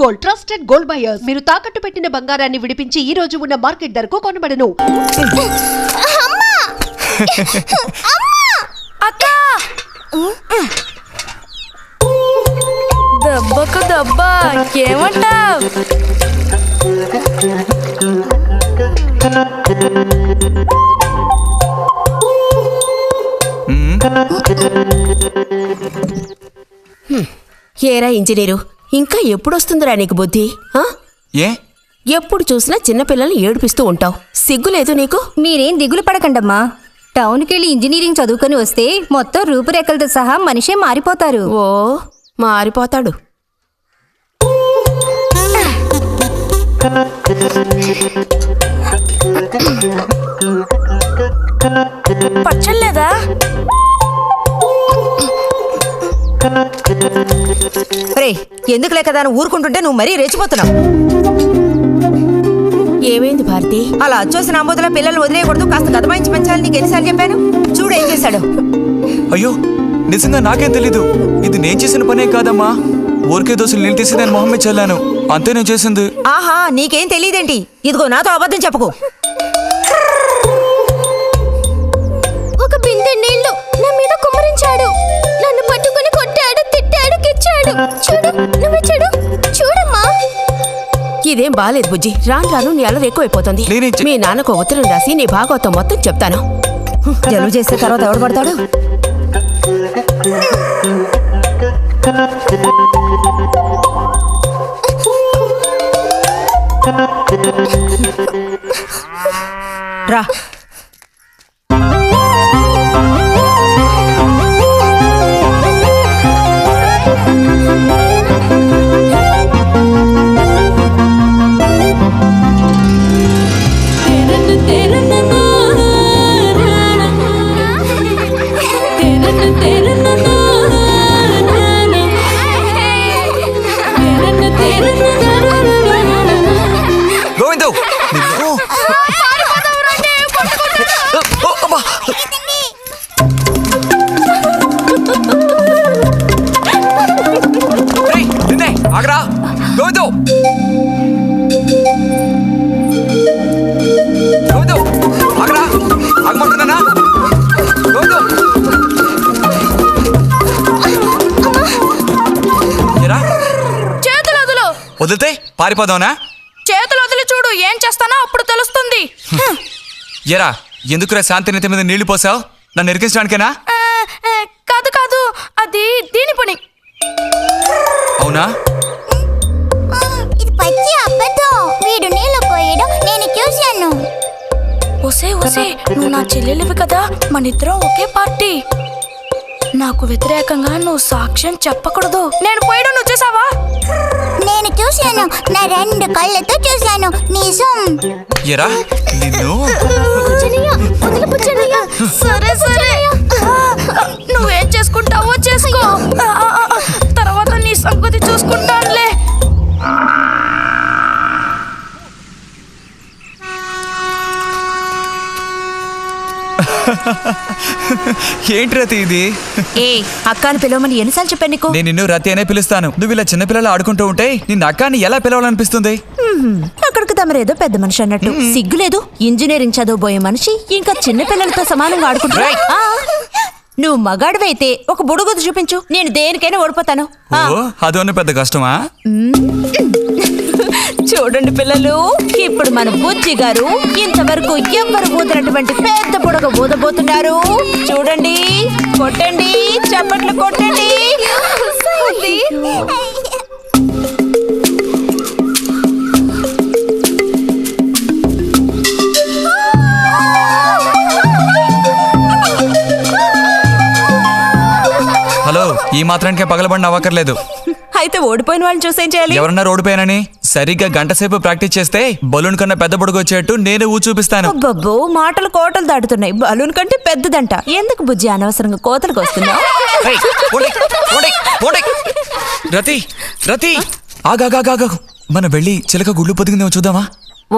Gold, trusted gold buyers. మీరు తాకట్టు పెట్టిన బంగారాన్ని విడిపించి ఈ రోజు ఉన్న మార్కెట్ ధరకు కొనబడను. దెబ్బకు దెబ్బ ఏమంటావ్? ఏరా ఇంజనీరు, ఇంకా ఎప్పుడొస్తుందిరా నీకు బుద్ధి? ఎప్పుడు చూసినా చిన్నపిల్లల్ని ఏడిపిస్తూ ఉంటావు. సిగ్గులేదు నీకు? మీరేం దిగులు పడకండమ్మా. టౌన్కెళ్ళి ఇంజనీరింగ్ చదువుకొని వస్తే మొత్తం రూపురేఖలతో సహా మనిషే మారిపోతారు. ఓ మారిపోతాడు. పచ్చలేదా? ఎందుకు లేకదా ఊరుకుంటుంటే నువ్వు మరీ రెచ్చిపోతున్నావు. ఏమైంది భారతి? అలా అచ్చోసిన ఆంబోతుల పిల్లలు వదిలేయకూడదు, కాస్త గదమాయించి పెంచాలని నీకు ఎన్నిసార్లు చెప్పాను? చూడు ఏం చేశాడు. అయ్యో నిజంగా నాకేం తెలీదు. ఇది నేను చేసిన పనే కాదమ్మా. ఊరికే దోశలు నీళ్ళు తీసి నేను మొహమ్మే చల్లాను, అంతే నేను చేసింది. ఆహా, నీకేం తెలియదేంటి? ఇదిగో నాతో అబద్ధం చెప్పకు. ఒక బిందె నీళ్లు నా మీద కుమ్మరించాడు. నన్ను పట్టుకుని కొట్టాడు, తిట్టాడు, కిచ్చాడు. చూడు, నువ్వు చూడు, చూడమ్మా. ఇదేం బాలేదు బుజ్జి. రాను రాను నీ అల్లరి ఎక్కువైపోతుంది. మీ నాన్నకు ఉత్తరం రాసి నీ భాగవతం మొత్తం చెప్తాను. జలుబు చేస్తే తర్వాత ఎవడు పడతాడు? రా. వదిలితే పారిపోదావునా? చేతులు వదిలి చూడు, ఏం చేస్తానో అప్పుడు తెలుస్తుంది. ఎరా ఎందుకురా శాంతినేత మీద నీళ్లు పోసావు? నన్ను ఎరికించడానికేనా? కాదు కాదు, అది దీని పని. అవునా? ఇది పచ్చి అబద్ధం. వీడు నీళ్ళు పోయడం నేను చూశాను. ఒసే ఒసే, నువ్వు నా చెల్లెలివి కదా, మనిద్దరం ఒకే పార్టీ. నాకు వ్యతిరేకంగా నువ్వు సాక్ష్యం చెప్పకూడదు. నేను పోయడం నువ్వు చూసావా? నేను చూశాను, నా 2 కళ్ళతో చూశాను. నిజం. ఎరా నిన్ను. సరే సరే, నువ్వేం చేసుకుంటావో చేసుకో, తర్వాత నీ సంగతి చూసుకుంటానులే. ఏంటి రతి ఇది? అక్కాని పిలవమని ఎన్నిసార్లు చెప్పాను నీకు? నేను నిన్ను రతి అనే పిలుస్తాను. నువ్వు ఇలా చిన్నపిల్లలు ఆడుకుంటూ ఉంటే నిన్ను అక్కాని ఎలా పిలవాలనిపిస్తుంది? అక్కడికి తమరేదో పెద్ద మనిషి అన్నట్టు. సిగ్గులేదు? ఇంజనీరింగ్ చదవబోయే మనిషి ఇంకా చిన్నపిల్లలతో సమానంగా ఆడుకుంటా. నువ్వు మగాడివైతే ఒక బుడుగుద్దు చూపించు, నేను దేనికైనా ఓడిపోతాను. అదోనే పెద్ద కష్టమా? చూడండి పిల్లలు, ఇప్పుడు మన బుజ్జి గారు ఇంతవరకు ఎవ్వరు ఊదినటువంటి పెద్ద బుడగ ఊదబోతున్నారు. చూడండి, కొట్టండి, చప్పట్లు కొట్టండి. హలో, ఈ మాత్రానికే పగలబడిన అవ్వకర్లేదు. అయితే ఓడిపోయిన వాళ్ళని చూసేం చేయాలి? ఎవరన్నా ఓడిపోయానని సరిగ్గా గంట సేపు ప్రాక్టీస్ చేస్తే బలూన్ కన్నా పెద్ద బుడగ వచ్చేట్టు నేనే ఊ చూపిస్తాను. అబ్బబ్బో, మాటలు కోటలు దాటుతున్నాయి. బలూన్ కంటే పెద్దదంట. ఎందుకు బుజ్జి అనవసరంగా కోతలకు వస్తున్నావు? రతి రతి ఆగాగాగా, మనం వెళ్ళి చిలక గుళ్ళు పొదిగిందేమో చూద్దామా?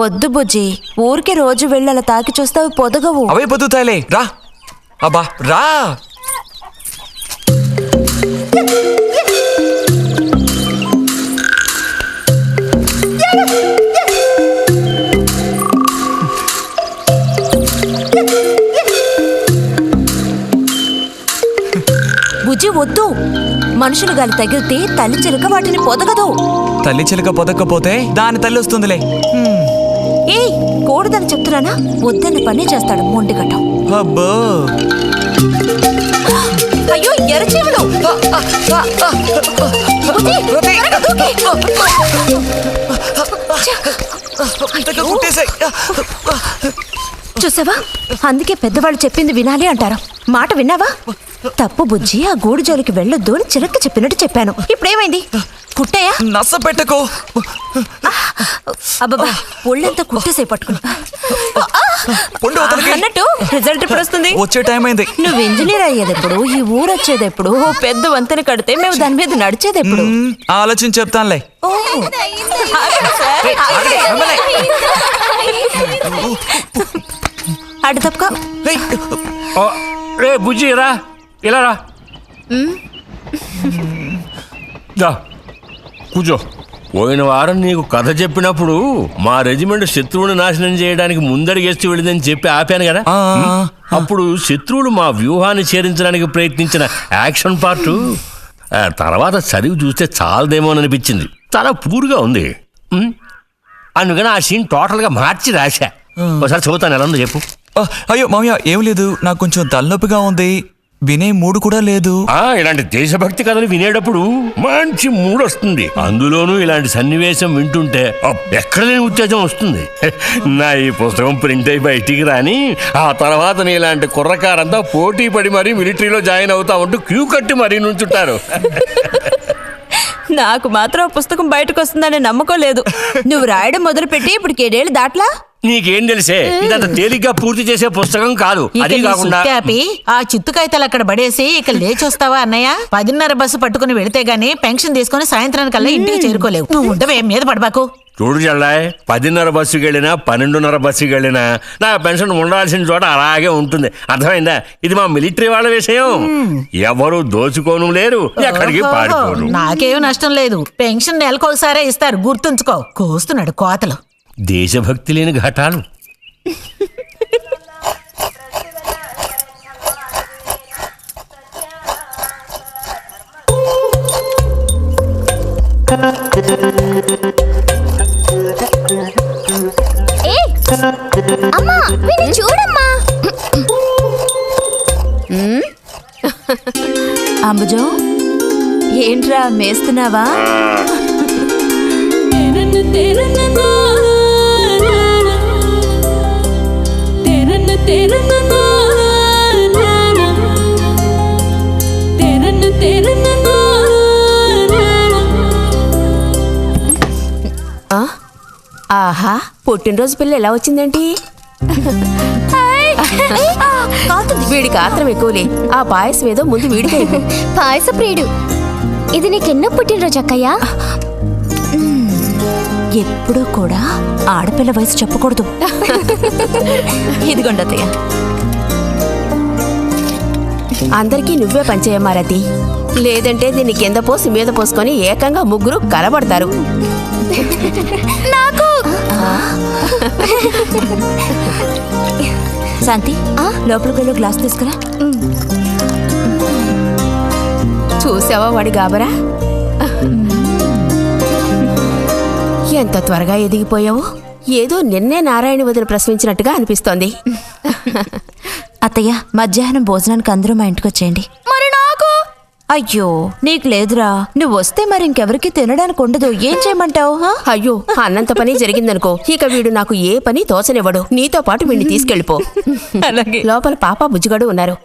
వద్దు బుజ్జి, ఊరికే రోజు వెళ్ళి అలా తాకి చూస్తావు, పొదగవు. అవే పొద్దుతాయిలే, రా. అబ్బా రా. వద్దు. మనుషులు గాలి తగిలితే తల్లి చిలుక వాటిని పొదగదు. తల్లి చిలక పొదక్కపోతే దాని తల్లి వస్తుందిలే. ఏయ్, కూడదని చెప్తున్నానా? వద్దన్న పని చేస్తాడు మొండిగట్టం. అబ్బో, అయ్యో, ఎర్రచీమలు! కుట్టేసాయి. చూసావా, అందుకే పెద్దవాళ్ళు చెప్పింది వినాలి అంటారు. మాట విన్నావా? తప్పు బుజ్జి, ఆ గూడు జోలికి వెళ్ళొద్దు అని చిలక్క చెప్పినట్టు చెప్పాను. ఇప్పుడేమైంది? కుట్టాయా? నచ్చ పెట్టకో. అబ్బబ్బా, ఒళ్ళంతా కుట్టేసే పట్టుకుని అన్నట్టు రిజల్ట్ ఎప్పుడు వస్తుంది? వచ్చే టైం అయింది. నువ్వు ఇంజనీర్ అయ్యేదెప్పుడు, ఈ ఊరు వచ్చేదెప్పుడు, ఓ పెద్ద వంతెన కడితే మేము దాని మీద నడిచేదెప్పుడు? ఆలోచించి చెప్తానులే. ఓ, అటు తప్పక. రే బుజ్జి, రా ఇలా రా. దా, కూర్చో. పోయిన వారం నీకు కథ చెప్పినప్పుడు మా రెజిమెంట్ శత్రువుని నాశనం చేయడానికి ముందడిగేస్తూ వెళ్ళిందని చెప్పి ఆపాను కదా. అప్పుడు శత్రువులు మా వ్యూహాన్ని ఛేదించడానికి ప్రయత్నించిన యాక్షన్ పార్ట్ తర్వాత చదివి చూస్తే చాలదేమోననిపించింది. చాలా పూర్గా ఉంది. అందుకని ఆ సీన్ టోటల్గా మార్చి రాశా. ఒకసారి చదువుతాను, ఎలా ఉందో చెప్పు. అయ్యో మామయ్య, ఏం లేదు, నాకు కొంచెం తలనొప్పిగా ఉంది. వినే మూడు కూడా లేదు. ఇలాంటి దేశభక్తి కథలు వినేటప్పుడు మంచి మూడ్ వస్తుంది. అందులోనూ ఇలాంటి సన్నివేశం వింటుంటే ఎక్కడ లేని ఉత్తేజం వస్తుంది. నా ఈ పుస్తకం ప్రింట్ అయి బయటికి రాని ఆ తర్వాత నీ ఇలాంటి కుర్రకారంతా పోటీ పడి మరీ మిలిటరీలో జాయిన్ అవుతా ఉంటూ క్యూ కట్టి మరీ నుంచుంటారు. నాకు మాత్రం ఆ పుస్తకం బయటకు వస్తుందని నమ్మకం లేదు. నువ్వు రాయడం మొదలుపెట్టి ఇప్పుడు 7 ఏళ్ళు దాట్లా. నీకేం తెలిసే, ఇదంత తేలిగ్గా పూర్తి చేసే పుస్తకం కాదు. అది కాకుండా ఆ చిత్తుకాయతలు అక్కడ పడేసి ఇక లేచొస్తావా అన్నయ్య? 10:30 బస్సు పట్టుకుని వెళితే గానీ పెన్షన్ తీసుకుని సాయంత్రానికల్లా ఇంటికి చేరుకోలేవు. నువ్వు ఉండవే, మీద పడబాకు. చూడు జల్లాయ్, 10:30 బస్సుకి వెళ్ళినా 12:30 బస్సుకి వెళ్ళినా నా పెన్షన్ ఉండాల్సిన చోట అలాగే ఉంటుంది. అర్థమైందా? ఇది మా మిలిటరీ వాళ్ళ విషయం. ఎవరు దోచుకోను లేరు, ఎక్కడికి పారిపోరు. నాకేం నష్టం లేదు. పెన్షన్ నెలకొకసారే ఇస్తారు, గుర్తుంచుకో. కోస్తున్నాడు కోతలు. దేశభక్తి లేని ఘటాలు. అమ్మా, వీడిని చూడమ్మా. అంబుజం, ఏంట్రా మేస్తున్నావా? ఆహా, పుట్టినరోజు పిల్ల ఎలా వచ్చిందేంటి? వీడికి ఆత్రం ఎక్కువలే. ఆ పాయసం ఏదో ముందు వీడికి. పాయస ప్రియుడు. ఇది నీకెన్నో పుట్టినరోజు అక్కయ్యా? ఎప్పుడూ కూడా ఆడపిల్ల వయసు చెప్పకూడదు. ఇదిగోండి అత్తయ్య. అందరికీ నువ్వే పంచేయమారతి, లేదంటే దీన్ని కింద పోసి మీద పోసుకొని ఏకంగా ముగ్గురు కలబడతారు. నాకు శాంతి, లోపలికి వెళ్ళి గ్లాస్ తీసుకురా. చూసావా వాడి గాబరా? ఎంత త్వరగా ఎదిగిపోయావు. ఏదో నిన్నే నారాయణ వదిన ప్రశ్నించినట్టుగా అనిపిస్తోంది. అత్తయ్య, మధ్యాహ్నం భోజనానికి అందరూ మా ఇంటికి వచ్చేయండి. మరి నాకు? అయ్యో, నీకు లేదురా. నువ్వు వస్తే మరి ఇంకెవరికి తినడానికి ఉండదు. ఏం చేయమంటావు? అయ్యో, అన్నంత పని జరిగిందనుకో, ఇక వీడు నాకు ఏ పని తోచనివ్వడు. నీతో పాటు వీడిని తీసుకెళ్ళిపో. అలాగే. లోపల పాప బుజ్జిగాడు ఉన్నారు.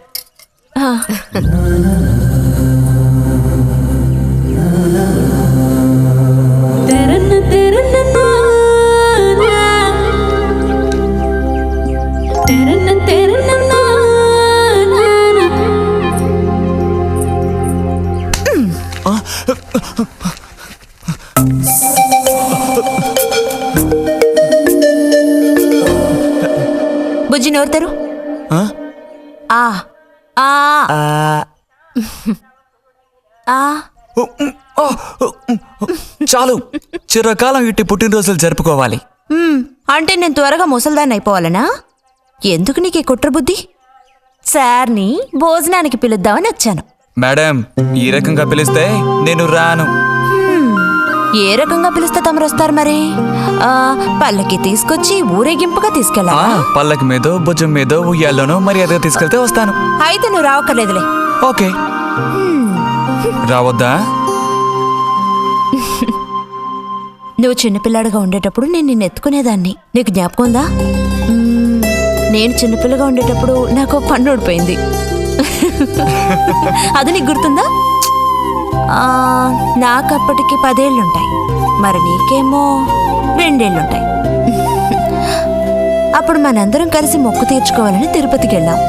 బుజ్జి నోరుతారు. చాలు, చిరకాలం ఇట్టి పుట్టినరోజులు జరుపుకోవాలి. అంటే నేను త్వరగా ముసల్దాన్ని అయిపోవాలనా? ఎందుకు నీకు కుట్ర బుద్ధి? సార్ని భోజనానికి పిలుద్దామని వచ్చాను. మేడం ఈ రకంగా పిలిస్తే నేను రాను. ఏ రకంగా పిలిస్తే తమరు వస్తారు మరి? పల్లకి తీసుకొచ్చి ఊరేగింపుగా తీసుకెళ్ళాలా? పల్లకి మీదో భుజం మీదో ఉయ్యాల్లోనో మర్యాదగా తీసుకెళ్తే వస్తాను. అయితే నువ్వు రావక్కర్లేదులే. ఓకే. రావద్దా? నువ్వు చిన్నపిల్లాడిగా ఉండేటప్పుడు నేను నిన్ను ఎత్తుకునేదాన్ని. నీకు జ్ఞాపకం ఉందా? నేను చిన్నపిల్లగా ఉండేటప్పుడు నాకు పన్ను ఊడిపోయింది. అది నీకు గుర్తుందా? నాకప్పటికి 10 ఏళ్ళుంటాయి. మరి నీకేమో 2 ఏళ్ళుంటాయి. అప్పుడు మనందరం కలిసి మొక్కు తీర్చుకోవాలని తిరుపతికి వెళ్ళాం.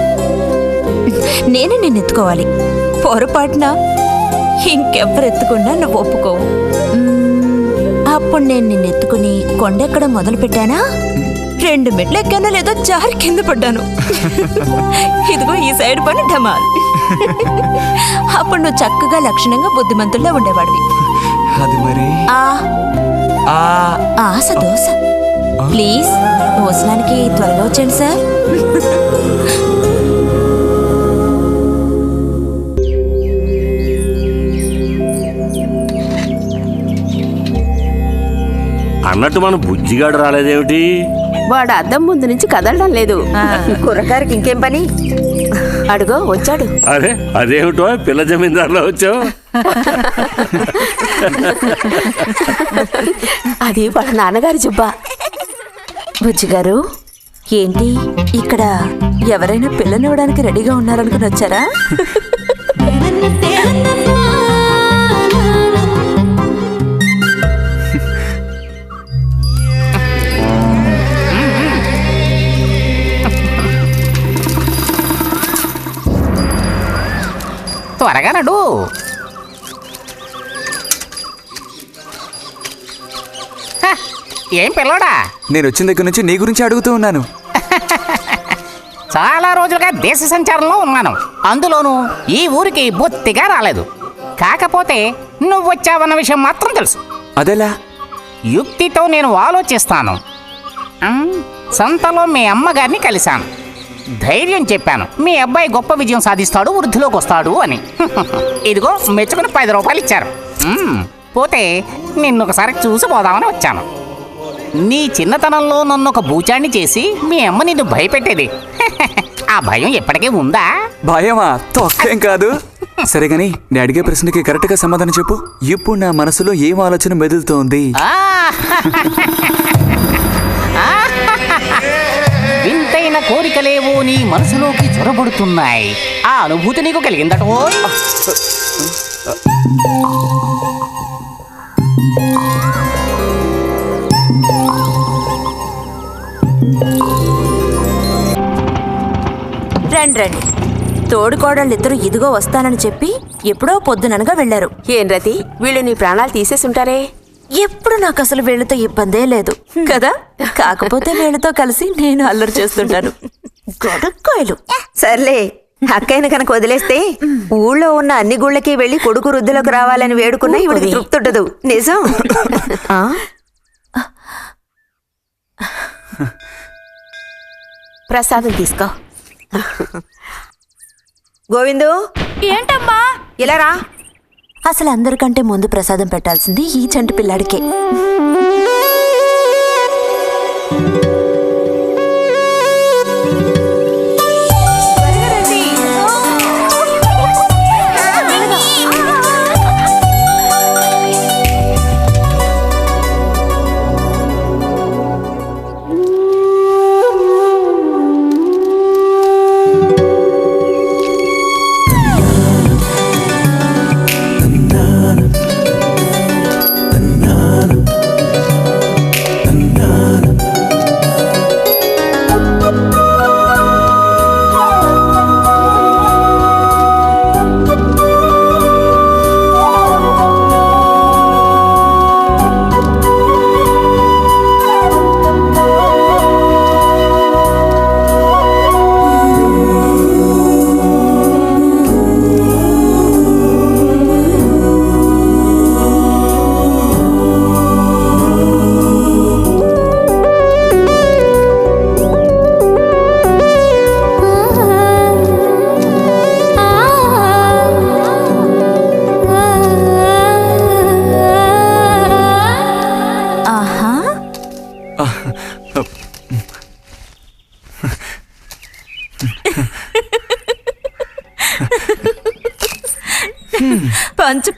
నేనే నిన్ను ఎత్తుకోవాలి. పొరపాటున ఇంకెవ్వరు ఎత్తుకున్నా నువ్వు ఒప్పుకోవు. అప్పుడు నేను నిన్ను ఎత్తుకుని కొండెక్కడం మొదలు పెట్టానా, 2 మెట్లు ఎక్కానో లేదో జారి కింద పడ్డాను. ఇదిగో ఈ సైడ్ పని ఢమాల్. అప్పుడు నువ్వు చక్కగా లక్షణంగా బుద్ధిమంతుల్లో ఉండేవాడివి. అది మరి ఆశ దోశ. ప్లీజ్ భోజనానికి త్వరగా వచ్చండి సార్. అన్నట్టు మన బుజ్జిగాడు రాలేదేమిటి? వాడు అద్దం ముందు నుంచి కదలడం లేదు. కుర్రకారికి ఇంకేం పని? అడుగో వచ్చాడు. అరే అదేమిటో పిల్ల జమీందారులో వచ్చావు? అది వాళ్ళ నాన్నగారి జుబ్బా. బుజ్జిగారు ఏంటి ఇక్కడ ఎవరైనా పిల్లనివ్వడానికి రెడీగా ఉన్నారనుకుని వచ్చారా? త్వరగా నడు. ఏం పిల్లోడా? నేను వచ్చిన దగ్గర నుంచి నీ గురించి అడుగుతూ ఉన్నాను. చాలా రోజులుగా దేశ సంచారంలో ఉన్నాను. అందులోనూ ఈ ఊరికి బొత్తిగా రాలేదు. కాకపోతే నువ్వు వచ్చావన్న విషయం మాత్రం తెలుసు. అదెలా? యుక్తితో నేను ఆలోచిస్తాను. సంతలో మీ అమ్మగారిని కలిశాను. ధైర్యం చెప్పాను, మీ అబ్బాయి గొప్ప విజయం సాధిస్తాడు, వృద్ధిలోకి వస్తాడు అని. ఇదిగో మెచ్చుకుని 10 రూపాయలు ఇచ్చారు. పోతే నిన్నొకసారి చూసి పోదామని వచ్చాను. నీ చిన్నతనంలో నన్ను ఒక బూచాన్ని చేసి మీ అమ్మ నిన్ను భయపెట్టేది. ఆ భయం ఎప్పటికీ ఉందా? భయమా? తొక్కేం కాదు. సరే గాని నేను అడిగే ప్రశ్నకి కరెక్ట్ గా సమాధానం చెప్పు. ఇప్పుడు నా మనసులో ఏం ఆలోచన మెదులుతోంది? వింతైన కోరికలేవో నీ మనసులోకి చొరబడుతున్నాయి. ఆ అనుభూతి నీకు కలిగిందటో? రండి రండి. తోడుకోడళ్ళిద్దరూ ఇదిగో వస్తానని చెప్పి ఎప్పుడో పొద్దుననగా వెళ్లారు. ఏం రతి, వీళ్ళు నీ ప్రాణాలు తీసేసుంటారే. ఎప్పుడు నాకు అసలు వీళ్ళతో ఇబ్బందే లేదు కదా. కాకపోతే వీళ్ళతో కలిసి నేను అల్లరి చేస్తుంటాను. గొడక్కాయలు. సర్లే, అక్కయ్యను కనుక వదిలేస్తే ఊళ్ళో ఉన్న అన్ని గుళ్ళకి వెళ్ళి కొడుకు వృద్ధిలోకి రావాలని వేడుకున్నా ఇవిడికి తృప్తి ఉండదు. నిజం. ప్రసాదం తీసుకో. గోవిందు. ఏంటమ్మా? ఇలా రా. అసలు అందరికంటే ముందు ప్రసాదం పెట్టాల్సింది ఈ చంటి పిల్లాడికే.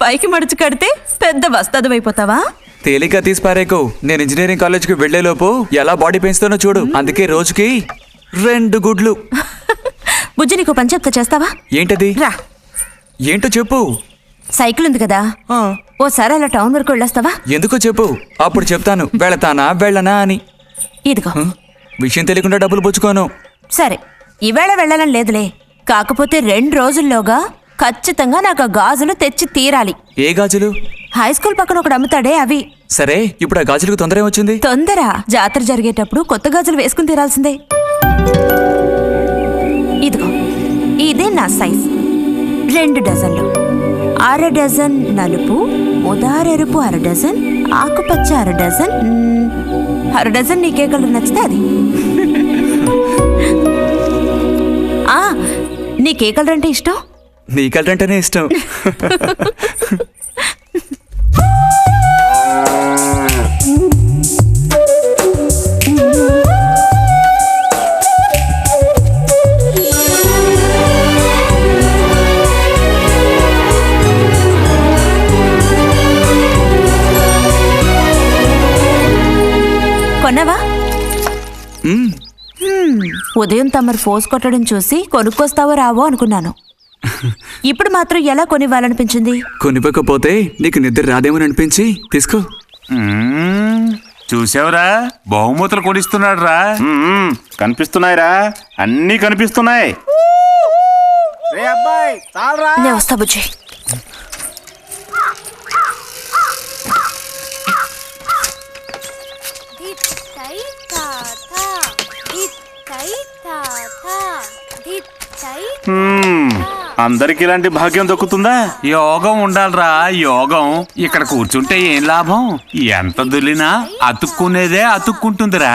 పైకి మడిచి కడితే పెద్ద వస్తాదవైపోతావా? తేలిక తీసి పారేకు. నేను ఇంజనీరింగ్ కాలేజ్కి వెళ్లేలోపు ఎలా బాడీ పెంచుతానో చూడు. అందుకే రోజుకి 2 గుడ్లు. బుజ్జి నీకు పని చెప్తా, చేస్తావా? ఏంటది? రా. ఏంటో చెప్పు. సైకిల్ ఉంది కదా, ఓసారి అలా టౌన్ వరకు వెళ్ళొస్తావా? ఎందుకో చెప్పు, అప్పుడు చెప్తాను వెళతానా వెళ్ళనా అని. ఇదిగో. విషయం తెలియకుండా డబ్బులు పుచ్చుకోను. సరే, ఈవేళ వెళ్ళాలని లేదులే. కాకపోతే 2 రోజుల్లోగా ఖచ్చితంగా నాకు ఆ గాజులు తెచ్చి తీరాలి. ఏ గాజులు? హై స్కూల్ పక్కన ఒకడు అమ్ముతాడే అవి. సరే, ఇప్పుడు ఆ గాజులకు తొందర ఏమొచ్చింది? తొందర జాతర జరిగేటప్పుడు కొత్త గాజులు వేసుకుని తీరాల్సిందే. ఇదిగో, ఇదే నా సైజ్. 2 డజన్లు. 1/2 డజన్ నలుపు, ఉదారెరుపు 1/2 డజన్, ఆకుపచ్చ 1/2 డజన్. 1/2 డజన్ నీకే కలర్ నచ్చితే అది. నీకే కలర్ అంటే ఇష్టం? నీ కలర్ అంటేనే ఇష్టం. కొన్నావా? ఉదయం తమరు ఫోర్స్ కొట్టడం చూసి కొనుక్కొస్తావో రావో అనుకున్నాను. ఇప్పుడు మాత్రం ఎలా కొనివ్వాలనిపించింది? కొనివ్వకపోతే నీకు నిద్ర రాదేమని అనిపించి తీసుకో. చూసావురా, బహుమతులు కొనిస్తున్నాడు రా. కనిపిస్తున్నాయిరా, అన్నీ కనిపిస్తున్నాయి. నేను వస్తా బుజ్జి. అందరికి ఇలాంటి భాగ్యం దొక్కుతుందా? యోగం ఉండాలిరా, యోగం. ఇక్కడ కూర్చుంటే ఏం లాభం? ఎంత దులినా అతుక్కునేదే అతుక్కుంటుందిరా.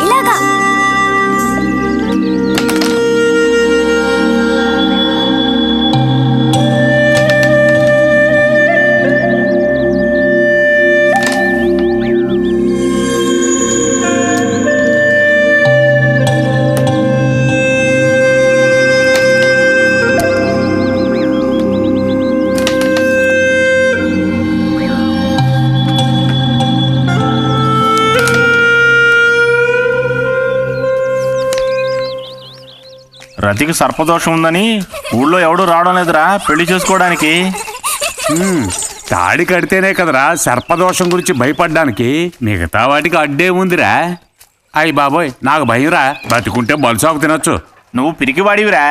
ఇలాగా రతికి సర్పదోషం ఉందని ఊళ్ళో ఎవడూ రావడం లేదురా పెళ్లి చేసుకోవడానికి. తాడి కడితేనే కదరా సర్పదోషం గురించి భయపడ్డానికి. మిగతా వాటికి అడ్డే ఉందిరా. అయ్యి బాబోయ్, నాకు భయంరా. బతికుంటే బలుసాకు తినొచ్చు. నువ్వు పిరికివాడివిరా.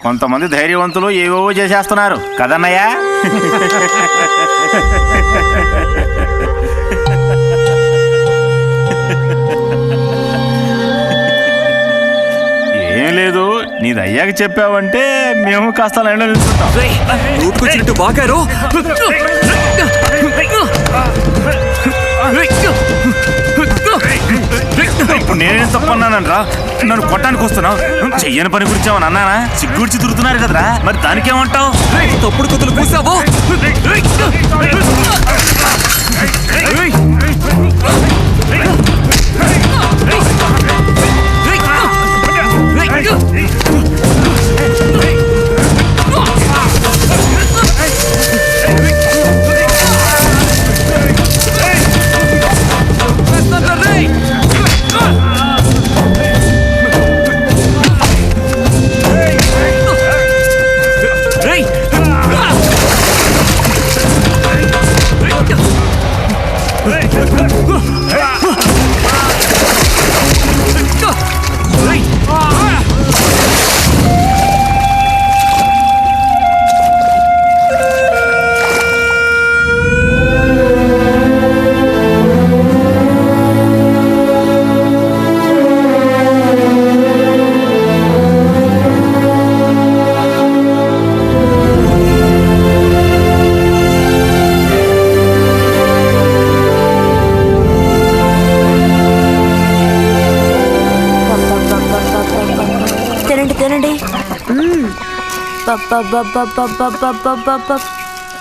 కొంతమంది ధైర్యవంతులు ఏవేవో చేసేస్తున్నారు కదన్నయ్యా. ఏం లేదు, నీది అయ్యాక చెప్పావంటే మేము కాస్త లైన్లో నిలుచుంటాం. బాగారు ఇప్పుడు నేనేం తప్పన్నానరా? నన్ను కొట్టడానికి వస్తున్నావు. చెయ్యని పని గురించి ఏమన్నా అన్నానా? సిగ్గుడిచి తిరుగుతున్నారు కదరా, మరి దానికేమంటావు? తప్పుడు కుతులు కూసావో.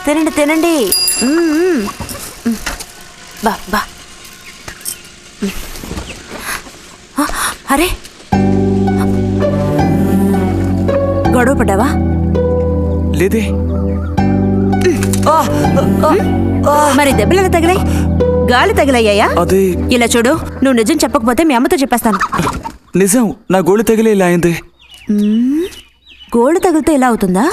తినండి తినండి. బా అరే గొడవ పడ్డావా? లేదే. మరి దెబ్బలు ఎలా తగిలాయి? గాలి తగిలయ్యాయా? అది ఇలా చూడు, నువ్వు నిజం చెప్పకపోతే మీ అమ్మతో చెప్పేస్తాను. నిజం, నా గోళ్ళు తగిలే ఇలా అయింది. గోళ్ళు తగిలితే ఇలా అవుతుందా?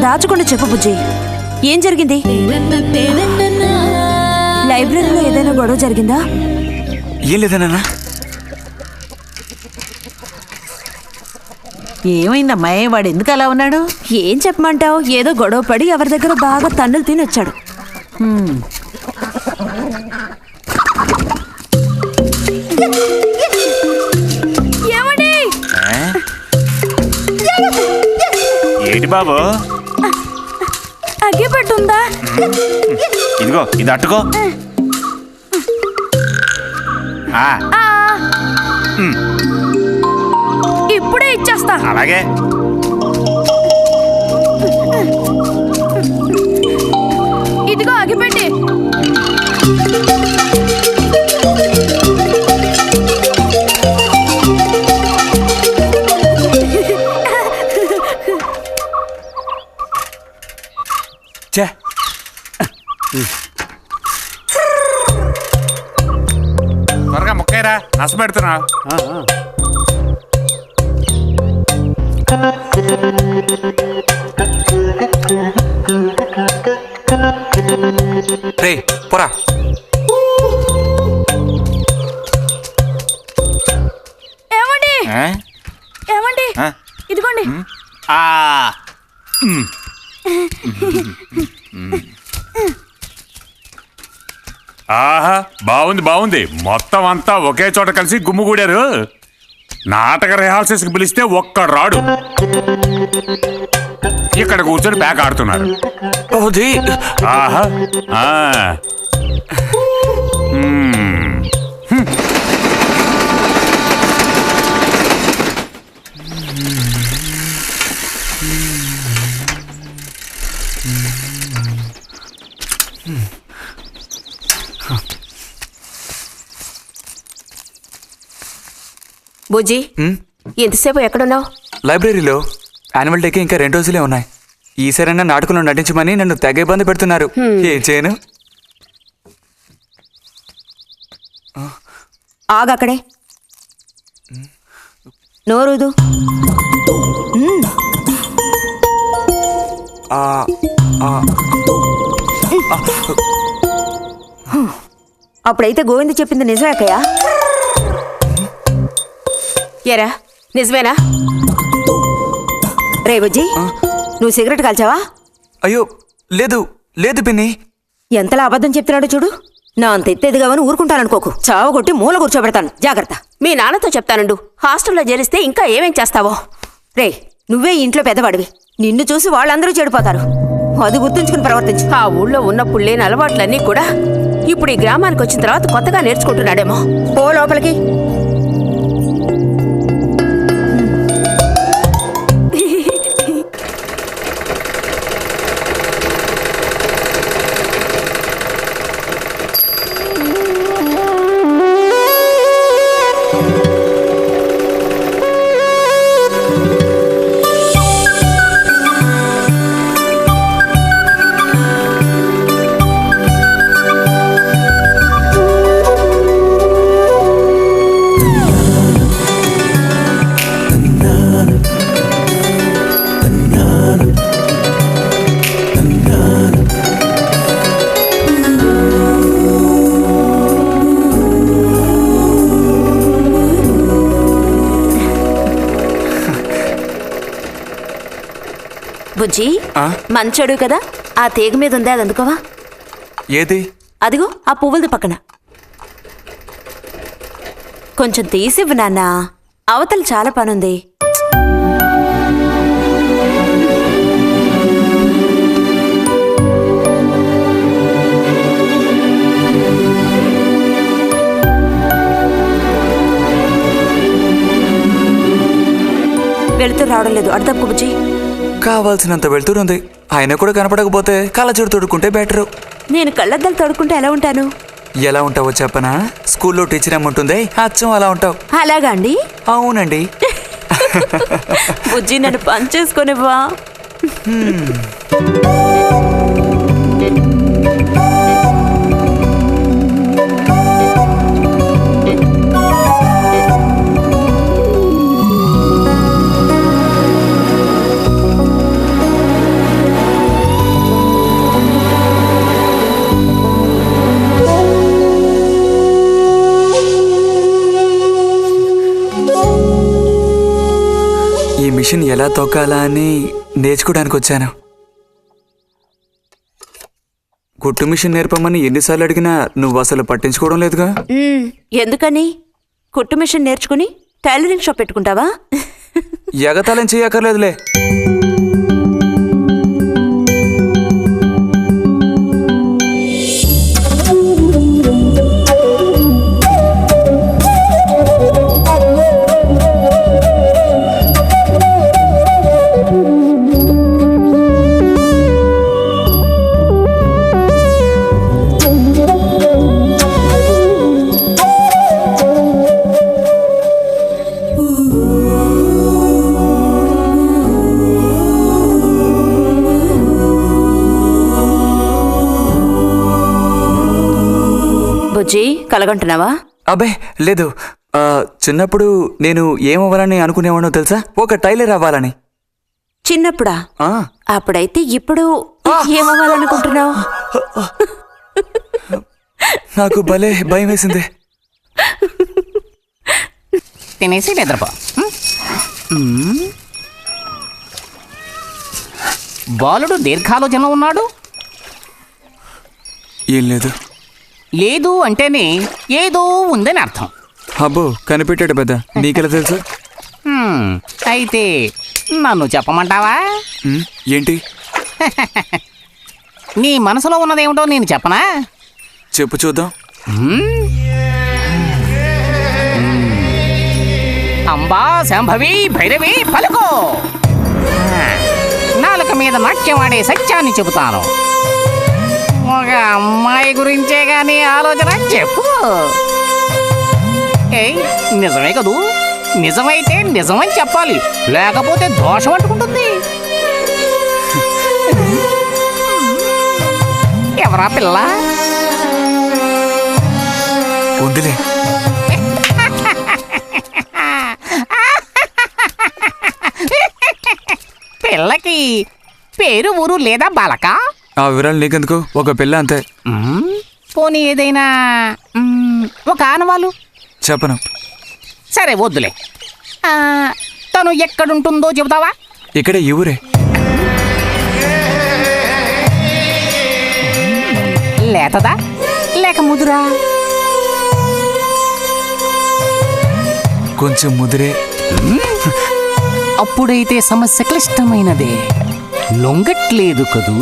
దాచకుండా చెప్పు బుజ్జి, ఏం జరిగింది? లైబ్రరీలో ఏదైనా గొడవ జరిగిందా? ఏం లేదన్నా. ఏమైందమ్మాయి, వాడు ఎందుకు అలా ఉన్నాడు? ఏం చెప్పమంటావు, ఏదో గొడవ పడి ఎవరి దగ్గర బాగా తన్నులు తిని వచ్చాడు. ఏంటి బాబు? అగ్గిపెట్టుందా? ఇదిగో ఇది అట్టుకో. ఇప్పుడే ఇచ్చేస్తా. అలాగే. ఇదిగో అగ్గిపెట్టి. త్వరగా ముక్కైరా, నస పెడుతున్నా. రే పోరా. ఏమండి ఏమండి, ఇదిగోండి. ఆహా, బాగుంది బాగుంది. మొత్తం అంతా ఒకే చోట కలిసి గుమ్ముగూడారు. నాటక రిహార్సల్స్కి పిలిస్తే ఒక్కడు రాడు. ఇక్కడ కూర్చొని బ్యాగ్ ఆడుతున్నారు. ఆహా. బుజ్జి, ఎంతసేపు ఎక్కడున్నావు? లైబ్రరీలో. యాన్యువల్ డేకి ఇంకా 2 రోజులే ఉన్నాయి. ఈసారైనా నాటకంలో నటించమని నన్ను తెగ ఇబ్బంది పెడుతున్నారు. ఏం చేయను? ఆగక్కడే, నోరుదు. అప్పుడైతే గోవింద చెప్పింది నిజమే అక్కయ్యా? ఎరా నిజమేనా? రే బుజ్జి, నువ్వు సిగరెట్ కాల్చావా? అయ్యో లేదు లేదు పిన్ని. ఎంతలా అబద్ధం చెప్తున్నాడు చూడు. నా అంత ఎత్తేదిగావని ఊరుకుంటాననుకోకు. చావగొట్టి మూల కూర్చోబెడతాను, జాగ్రత్త. మీ నాన్నతో చెప్తానుండు. హాస్టల్లో చేరిస్తే ఇంకా ఏమేం చేస్తావో. రే, నువ్వే ఇంట్లో పెద్దవాడివి. నిన్ను చూసి వాళ్ళందరూ చెడిపోతారు. అది గుర్తుంచుకుని ప్రవర్తించు. ఆ ఊళ్ళో ఉన్నప్పుడు లేని అలవాట్లన్నీ కూడా ఇప్పుడు ఈ గ్రామానికి వచ్చిన తర్వాత కొత్తగా నేర్చుకుంటున్నాడేమో. పో లోపలికి. బుజ్జి, మంచోడు కదా, ఆ తీగ మీద ఉంది, అది అందుకోవా? ఏది? అదిగో ఆ పువ్వులది పక్కన. కొంచెం తీసివ్వు నాన్న, అవతల చాలా పనుంది. వెళుతూ రావడం లేదు అర్థం బుజ్జి. కావాల్సినంత వెళ్తురుంది, ఆయన కూడా కనపడకపోతే కళ్ళజోడు తొడుక్కుంటే బెటరు. నేను కళ్ళద్దాలు తొడుక్కుంటే ఎలా ఉంటాను? ఎలా ఉంటావో చెప్పనా? స్కూల్లో టీచర్ ఏముంటుంది, అచ్చం అలా ఉంటావు. అలాగా అండి? అవునండి. బుజ్జి నన్ను పని చేసుకునివ్వా. ఈ మిషన్ ఎలా తొక్కాలా అని నేర్చుకోవడానికి వచ్చాను. కుట్టు మిషన్ నేర్పమని ఎన్నిసార్లు అడిగినా నువ్వు అసలు పట్టించుకోవడం లేదుగా. ఎందుకని? కుట్టు మిషన్ నేర్చుకుని టైలరింగ్ షాప్ పెట్టుకుంటావా? ఎగతాళం చేయక్కర్లేదులే. బుజ్జి కలగంటున్నావా? అబ్బే లేదు. చిన్నప్పుడు నేను ఏమవ్వాలని అనుకునేవాడో తెలుసా? ఒక టైలర్ అవ్వాలని. చిన్నప్పుడా? అప్పుడైతే ఇప్పుడు ఏమవ్వాలనుకుంటున్నావు? నాకు భలే భయం వేసింది. తినేసి నిద్రపో. బాలుడు దీర్ఘాలోచనలో ఉన్నాడు. ఏం లేదు. లేదు అంటేనే ఏదో ఉందని అర్థం. అబ్బో కనిపెట్టాడు పెద్ద. నీకెలా తెలుసు? అయితే నన్ను చెప్పమంటావా? ఏంటి? నీ మనసులో ఉన్నదేమిటో నేను చెప్పనా? చెప్పు చూద్దాం. అంబా శాంభవి భైరవి పలుకో. నాలుక మీద నాట్యం ఆడే సత్యాన్ని చెబుతాను. ఒక అమ్మాయి గురించే గానీ ఆలోచన చెప్పు. ఏయ్ నిజమే కదూ? నిజమైతే నిజమని చెప్పాలి, లేకపోతే దోషం అంటుకుంటుంది. ఎవరా పిల్ల? ఉందిలే. పిల్లకి పేరు ఊరు లేదా బాలక? ఆ వివరాలు నీకెందుకు? ఒక పిల్ల అంతే. పోనీ ఏదైనా ఒక ఆనవాలు చెప్పను. సరే వద్దులే. తను ఎక్కడుంటుందో చెబుతావా? ఇక్కడే ఈ ఊరే. లేతదా లేక ముదురా? కొంచెం ముదిరే. అప్పుడైతే సమస్య క్లిష్టమైనదే. లొంగట్లేదు కదూ?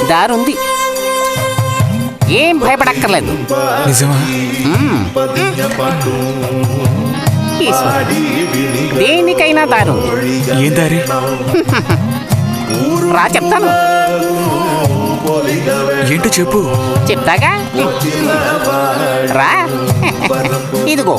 దారుంది, ఏం భయపడక్కర్లేదు. నిజమా? దేనికైనా దారు. ఏం దారి? రా చెప్తాను. ఏంటో చెప్పు. చెప్తాగా రా. ఇదిగో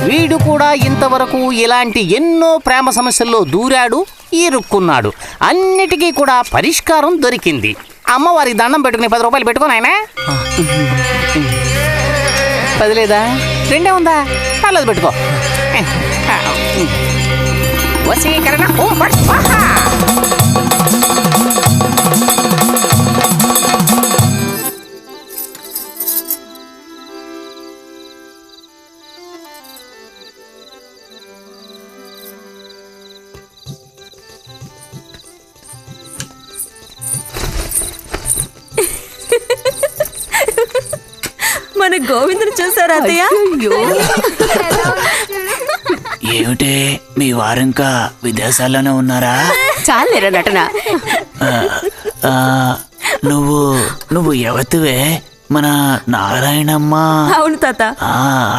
వీడు కూడా ఇంతవరకు ఇలాంటి ఎన్నో ప్రేమ సమస్యల్లో దూరాడు, ఇరుక్కున్నాడు. అన్నిటికీ కూడా పరిష్కారం దొరికింది. అమ్మవారి దండం పెట్టుకుని 10 రూపాయలు పెట్టుకుని ఆయన 10 లేదా 2 ఉందా? పర్లేదు పెట్టుకో. వశీకరణ ఓం ఫట్ స్వాహా. మన గోవిందుని చూసారా అత్తయ్య? ఏమిటే మీ వారింకా విదేశాల్లోనే ఉన్నారా? చాలేరా నటన. నువ్వు ఎవతివే? మన నారాయణమ్మ. అవును తాత.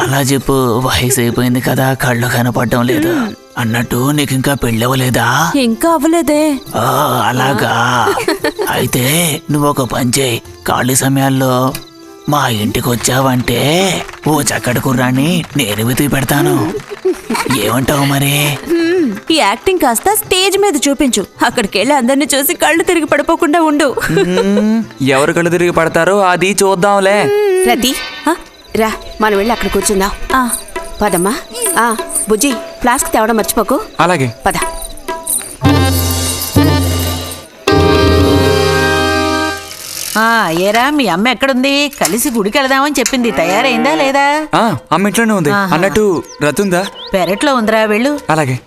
అలా చెప్పు. వయసు అయిపోయింది కదా, కళ్ళు కనపడటం లేదు. అన్నట్టు నీకు ఇంకా పెళ్ళవలేదా? ఇంకా అవ్వలేదే. అలాగా. అయితే నువ్వు ఒక పని చేయి. ఖాళీ సమయాల్లో మా ఇంటికి వచ్చావంటే ఓ చక్కటి కుర్రాన్ని నేను వెతికి పెడతాను. ఏమంటావు మరి? ఈ యాక్టింగ్ కాస్త స్టేజ్ మీద చూపించు. అక్కడికి వెళ్ళి అందరిని చూసి కళ్ళు తిరిగి పడిపోకుండా ఉండు. ఎవరు కళ్ళు తిరిగి పడతారో అది చూద్దాంలే. రతి రా, మనం వెళ్ళి అక్కడ కూర్చుందాం. పదమ్మా. బుజ్జి, ఫ్లాస్క్ తేవడం మర్చిపోకు. అలాగే. పద. ఏరా మీ అమ్మ ఎక్కడుంది? కలిసి గుడికి వెళదామని చెప్పింది. తయారైందా లేదా? అమ్మ ఇంట్లోనే ఉంది. అన్నట్టు రతుందా? పెరట్లో ఉందిరా, వెళ్ళు. అలాగే.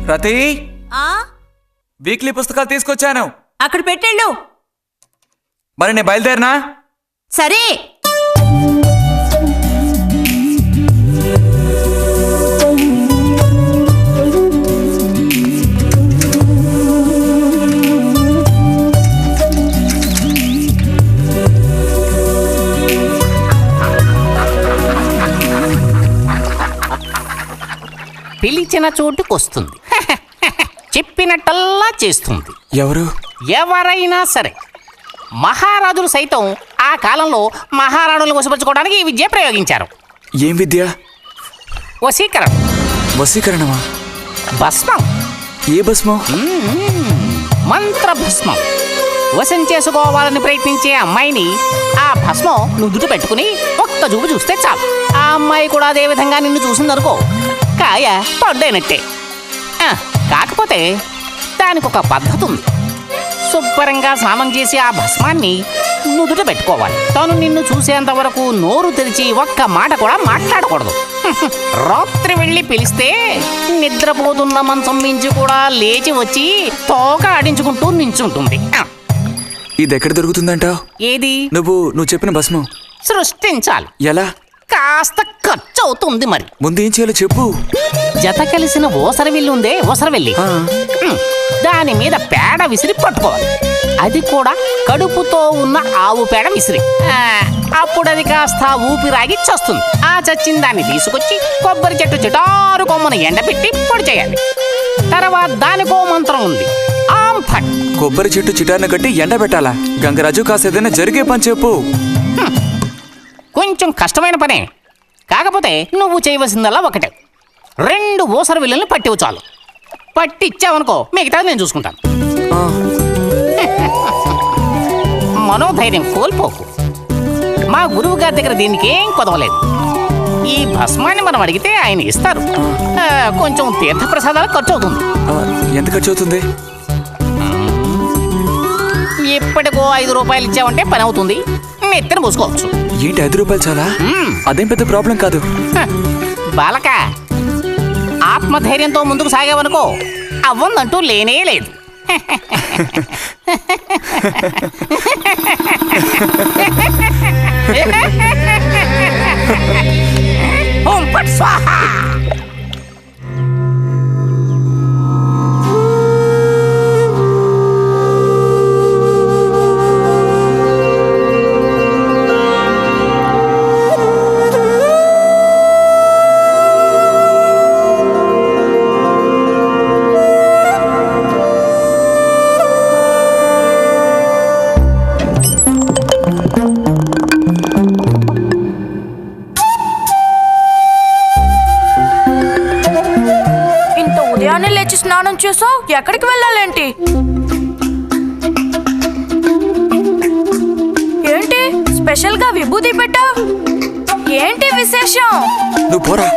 రతి, వీక్లీ పుస్తకాలు తీసుకొచ్చాను. అక్కడ పెట్టేళ్ళు. మరి నేను బయలుదేరినా? సరే. పిలిచిన చోటుకొస్తుంది. చెప్పినట్టల్లా చేస్తుంది. ఎవరు? ఎవరైనా సరే. మహారాజులు సైతం ఆ కాలంలో మహారాణులను వశపరచుకోవడానికి ఈ విద్య ప్రయోగించారు. ఏం విద్య? వశీకరణ. వశీకరణమా? భస్మం. ఏ భస్మం? మంత్ర భస్మం. వశం చేసుకోవాలని ప్రయత్నించే అమ్మాయిని ఆ భస్మం నుదుట పెట్టుకుని ఒక్క చూపు చూస్తే చాలు. ఆ అమ్మాయి కూడా అదే విధంగా నిన్ను చూసిందనుకో, కాయ పడ్డైనట్టే. కాకపోతే దానికి ఒక పద్ధతి ఉంది. శుభ్రంగా స్నానం చేసి ఆ భస్మాన్ని నుదుట పెట్టుకోవాలి. తను నిన్ను చూసేంత వరకు నోరు తెరిచి ఒక్క మాట కూడా మాట్లాడకూడదు. రాత్రి వెళ్ళి పిలిస్తే నిద్రపోతున్న మంచం మించి కూడా లేచి వచ్చి తోక ఆడించుకుంటూ నించుంటుంది. ఇది ఎక్కడ దొరుకుతుందంటావు? ఏది? నువ్వు చెప్పిన భస్మం సృష్టించాలి. ఎలా? కాస్త ఖర్చు అవుతుంది. మరి ముందు ఏం చేయాలో చెప్పు. జత కలిసిన ఓసరవిల్లి ఉందే, ఓసరవెల్లి, దాని మీద పేడ విసిరి పట్టుకోవాలి. అది కూడా కడుపుతో ఉన్న ఆవు పేడ విసిరి. అప్పుడు అది కాస్త ఊపిరాగి చస్తుంది. ఆ చచ్చిన దాన్ని తీసుకొచ్చి కొబ్బరి చెట్టు చిటారు కొమ్మను ఎండబెట్టి పొడి చేయాలి. తర్వాత దానికో మంత్రం ఉంది. ఆం ఫట్. కొబ్బరి చెట్టు చిటాన్ని కట్టి ఎండబెట్టాలా? గంగరాజు కాసేదైనా జరిగే పని చెప్పు. కొంచెం కష్టమైన పనే. కాకపోతే నువ్వు చేయవలసిందల్లా ఒకటే. 2 ఊసర విల్లుల్ని పట్టివు చాలు. పట్టిచ్చావనుకో, మిగతాది నేను చూసుకుంటాను. మనోధైర్యం కోల్పోకు. మా గురువు గారి దగ్గర దీనికి ఏం కొదవలేదు. ఈ భస్మాన్ని మనం అడిగితే ఆయన ఇస్తారు. కొంచెం తీర్థప్రసాదాలు ఖర్చు అవుతుంది. ఎంత ఖర్చు అవుతుంది? ఇప్పటికో 5 రూపాయలు ఇచ్చావంటే పని అవుతుంది. నెత్తిన పోసుకోవచ్చు. ఏంటి 5 రూపాయలు చాలా? అదేం పెద్ద ప్రాబ్లం కాదు. బాలక, ఆత్మధైర్యంతో ముందుకు సాగావనుకో, అవ్వందంటూ లేనే లేదు. ఓం ఫట్ స్వాహా. స్నానం చేసావు, ఎక్కడికి వెళ్ళాలేంటి? ఏంటి స్పెషల్ గా విభూతి పెట్టావు? ఏంటి విశేషం? నువ్వు పోరా.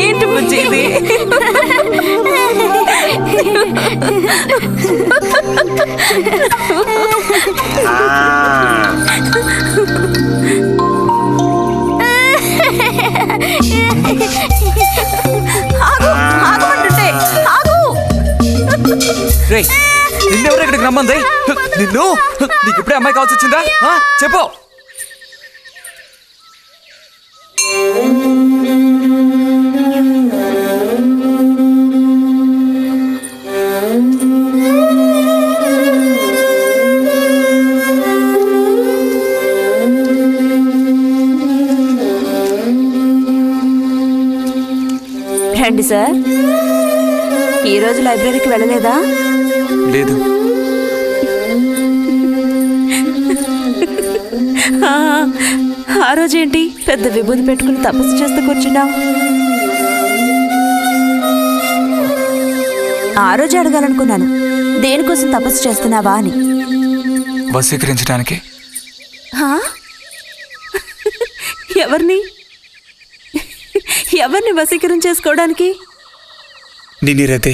ఏంటి బుజ్జి ఇది? నిన్నెవరు ఇక్కడికి రమ్మంది? నిన్ను నీకు ఇప్పుడే అమ్మాయి కావాల్సి వచ్చిందా? చెప్పు. రండి సార్. ఈరోజు లైబ్రరీకి వెళ్ళలేదా? లేదు. ఆ రోజేంటి పెద్ద విభూతి పెట్టుకుని తపస్సు చేస్తూ కూర్చున్నావు? ఆ రోజు అడగాలనుకున్నాను, దేనికోసం తపస్సు చేస్తున్నావా అని. వశీకరించడానికి. ఎవరిని ఎవరిని వశీకరణ చేసుకోవడానికి? నిన్ను రతే.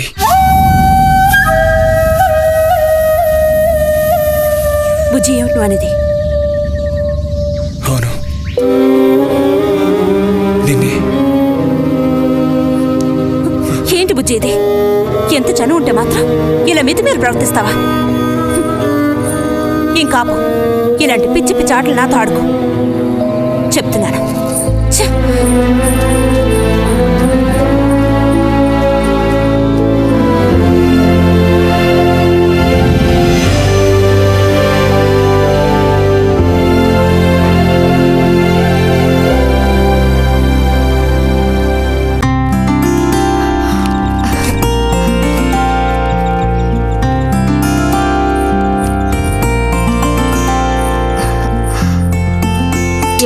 బుజ్జి ఏమిటి అనేది? అవును, నిన్నే. ఏంటి బుజ్జి ఇది? ఎంత చనువు ఉంటే మాత్రం ఇలా మితిమీరి ప్రవర్తిస్తావా? ఇంకాపు ఇలాంటి పిచ్చి పిచ్చి ఆటలు నాతో ఆడుకో చెప్తున్నాను.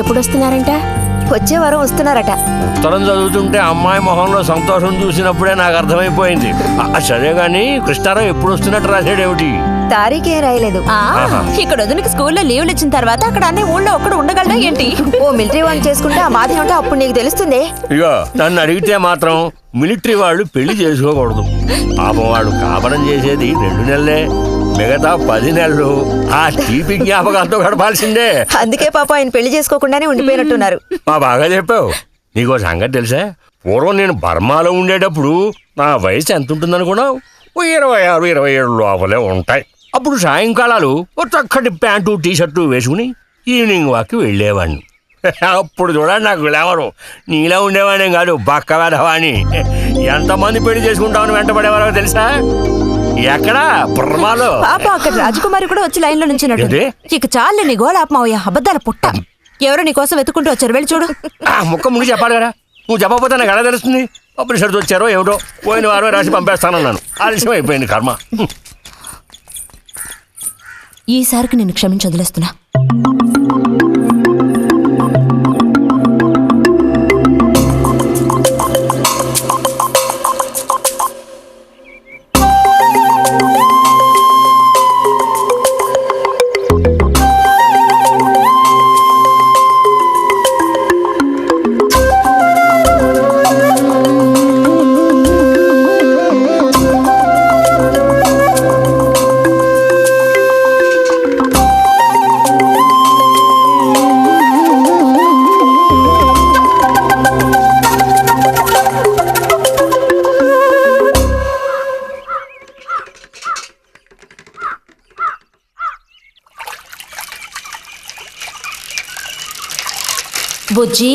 ఎప్పుడు వస్తున్నారంట? వచ్చే వారం వస్తున్నారట. ఉత్తరం చదువుతుంటే అమ్మాయి మొహంలో సంతోషం చూసినప్పుడే నాకు అర్థమైపోయింది. సరే గాని కృష్ణారావు ఎప్పుడు వస్తున్నట్టు రాశాడేమిటి? తారీఖే రాయలేదు. ఇక్కడ వదినకి స్కూల్లో లీవ్లు ఇచ్చిన తర్వాత అక్కడ అన్ని ఊళ్ళో ఒక్కడు ఉండగలడా ఏంటి? ఓ మిలిటరీ వాడిని చేసుకుంటే ఆ బాధ ఏమిటో అప్పుడు నీకు తెలుస్తుంది. ఇగో నన్ను అడిగితే మాత్రం మిలిటరీ వాళ్ళు పెళ్లి చేసుకోకూడదు. పాపం వాడు కాపరం చేసేది 2 నెలలే, మిగతా 10 నెలలు ఆ తీపి జ్ఞాపకాలతో గడపాల్సిందే. అందుకే పాప ఆయన పెళ్లి చేసుకోకుండానే ఉండిపోయినట్టున్నారు. బాగా చెప్పావు. నీకో సంగతి తెలుసా? పూర్వం నేను బర్మాలో ఉండేటప్పుడు నా వయసు ఎంత ఉంటుందనుకున్నావు? 26, 27 లోపలే ఉంటాయి. అప్పుడు సాయంకాలాలు ఒక చక్కటి ప్యాంటు టీషర్టు వేసుకుని ఈవినింగ్ వాక్కి వెళ్ళేవాడిని. అప్పుడు చూడండి నాకు గ్లామరు. నీలా ఉండేవాడిని కాదు, బక్క వేధవాణి. ఎంతమంది పెళ్లి చేసుకుంటామని వెంటబడేవారో తెలుసా? ఎక్కడా బర్మాలో. పాప అక్కడ రాజకుమారి కూడా వచ్చి లైన్ లో నుంచి ఇక చాలు నీ గోళ ఆపమావయ్య, అబద్ధాల పుట్ట. ఎవరో నీ కోసం వెతుకుంటూ వచ్చారు, వెళ్ళి చూడు. ముక్క ముందు చెప్పాలి కదా, నువ్వు చెప్పకపోతే నాకు ఎలా తెలుస్తుంది? పబ్లిషర్స్ వచ్చారో ఏమిటో, పోయిన వారమే రాసి పంపేస్తానన్నాను. ఆలస్యం అయిపోయింది కర్మ. ఈసారికి నేను క్షమించి వదిలేస్తున్నా. బుజ్జి,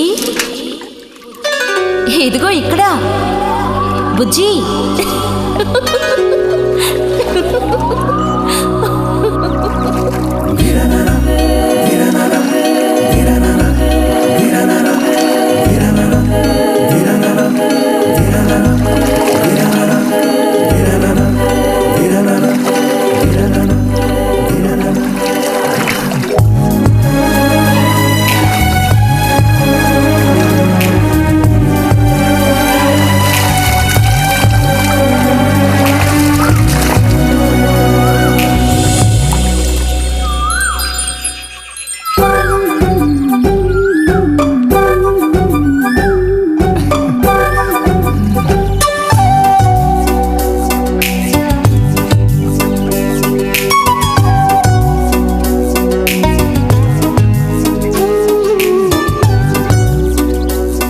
ఇదిగో ఇక్కడ. బుజ్జి,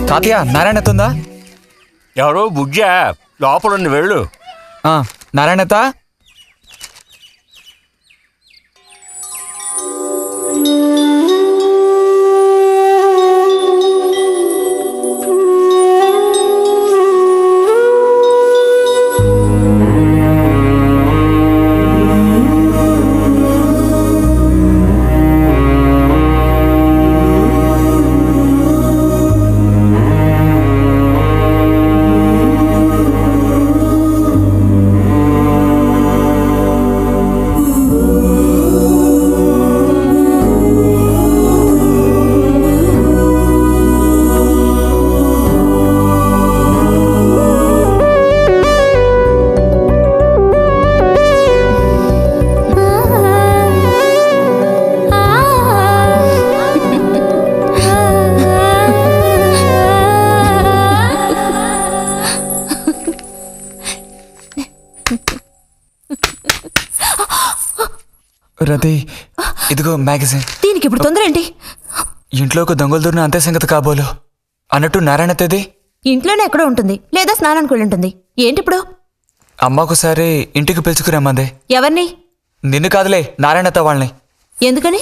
తాతయ్య నారాయణతుందా? ఎవరు? బుజ్జా లోపల వెళ్ళు. నారాయణత, రతి, ఇదిగో మ్యాగజైన్. దీనికి ఇప్పుడు తొందర ఏంటి? ఇంట్లో ఒక దొంగలు దూరిన అంతే సంగతి కాబోలు. అన్నట్టు నారాయణతది ఇంట్లోనే ఎక్కడో ఉంటుంది, లేదా స్నానానికి వెళ్ళి ఉంటుంది. ఏంటి ఇప్పుడు? అమ్మకోసారి ఇంటికి పిలుచుకురమ్మంది. ఎవరిని? నిన్ను కాదులే, నారాయణత వాళ్ళని. ఎందుకని?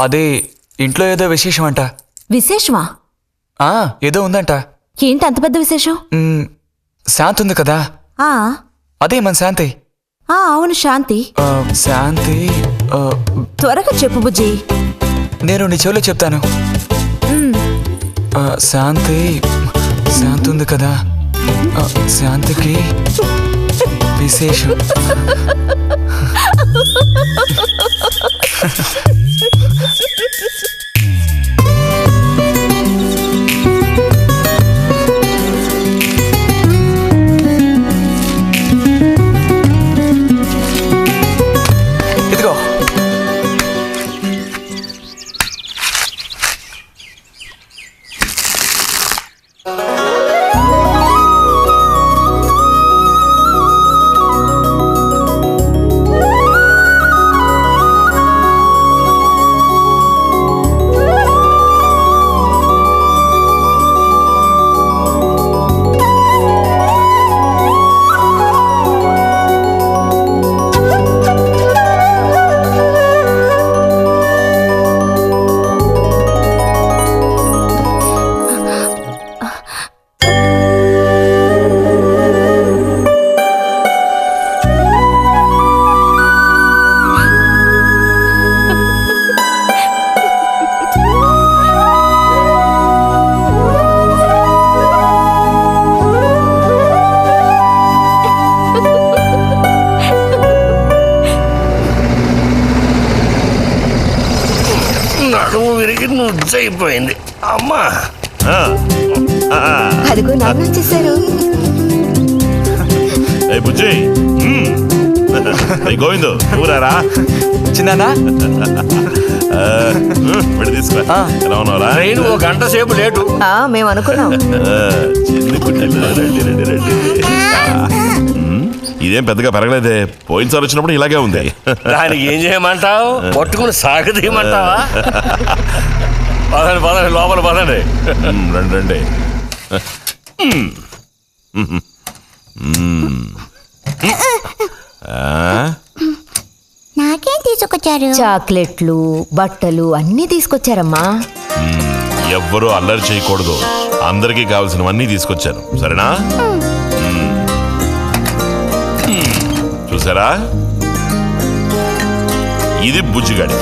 అదే ఇంట్లో ఏదో విశేషం అంట. విశేషమా? ఏదో ఉందంట. ఏంటి అంత పెద్ద విశేషం? శాంతి ఉంది కదా, అదే మన శాంతి. అవును, శాంతి. శాంతి త్వరగా చెప్పు బుజ్జి. నేను నీ చెవిలో చెప్తాను. శాంతి శాంతి ఉంది కదా, శాంతికి విశేషం. మిస్ అయిపోయింది అమ్మా. అదిగో నాన్న వచ్చేసారు. బుజ్జి గోవిందు నువ్వురారా చిన్నానా విడి తీసుకురా. ఎలా ఉన్నావురా? ట్రైన్ 1 గంట సేపు లేటు. మేము అనుకున్నాం. చిన్ని గుడ్డలు, రండి రండి రండి. ఇదేం పెద్దగా పెరగలేదే, పోయినసారి వచ్చినప్పుడు ఇలాగే ఉంది. దానికి ఏం చేయమంటావు? పట్టుకుని సాగదీయమంటావా? పదండి పదండి, లోపల పదండి. రండి రండి. నాకేం తీసుకొచ్చారు? చాక్లెట్లు, బట్టలు అన్నీ తీసుకొచ్చారమ్మా. ఎవ్వరూ అల్లరి చేయకూడదు, అందరికీ కావాల్సినవన్నీ తీసుకొచ్చాను, సరేనా? చూసారా, ఇది బుజ్జిగాడి.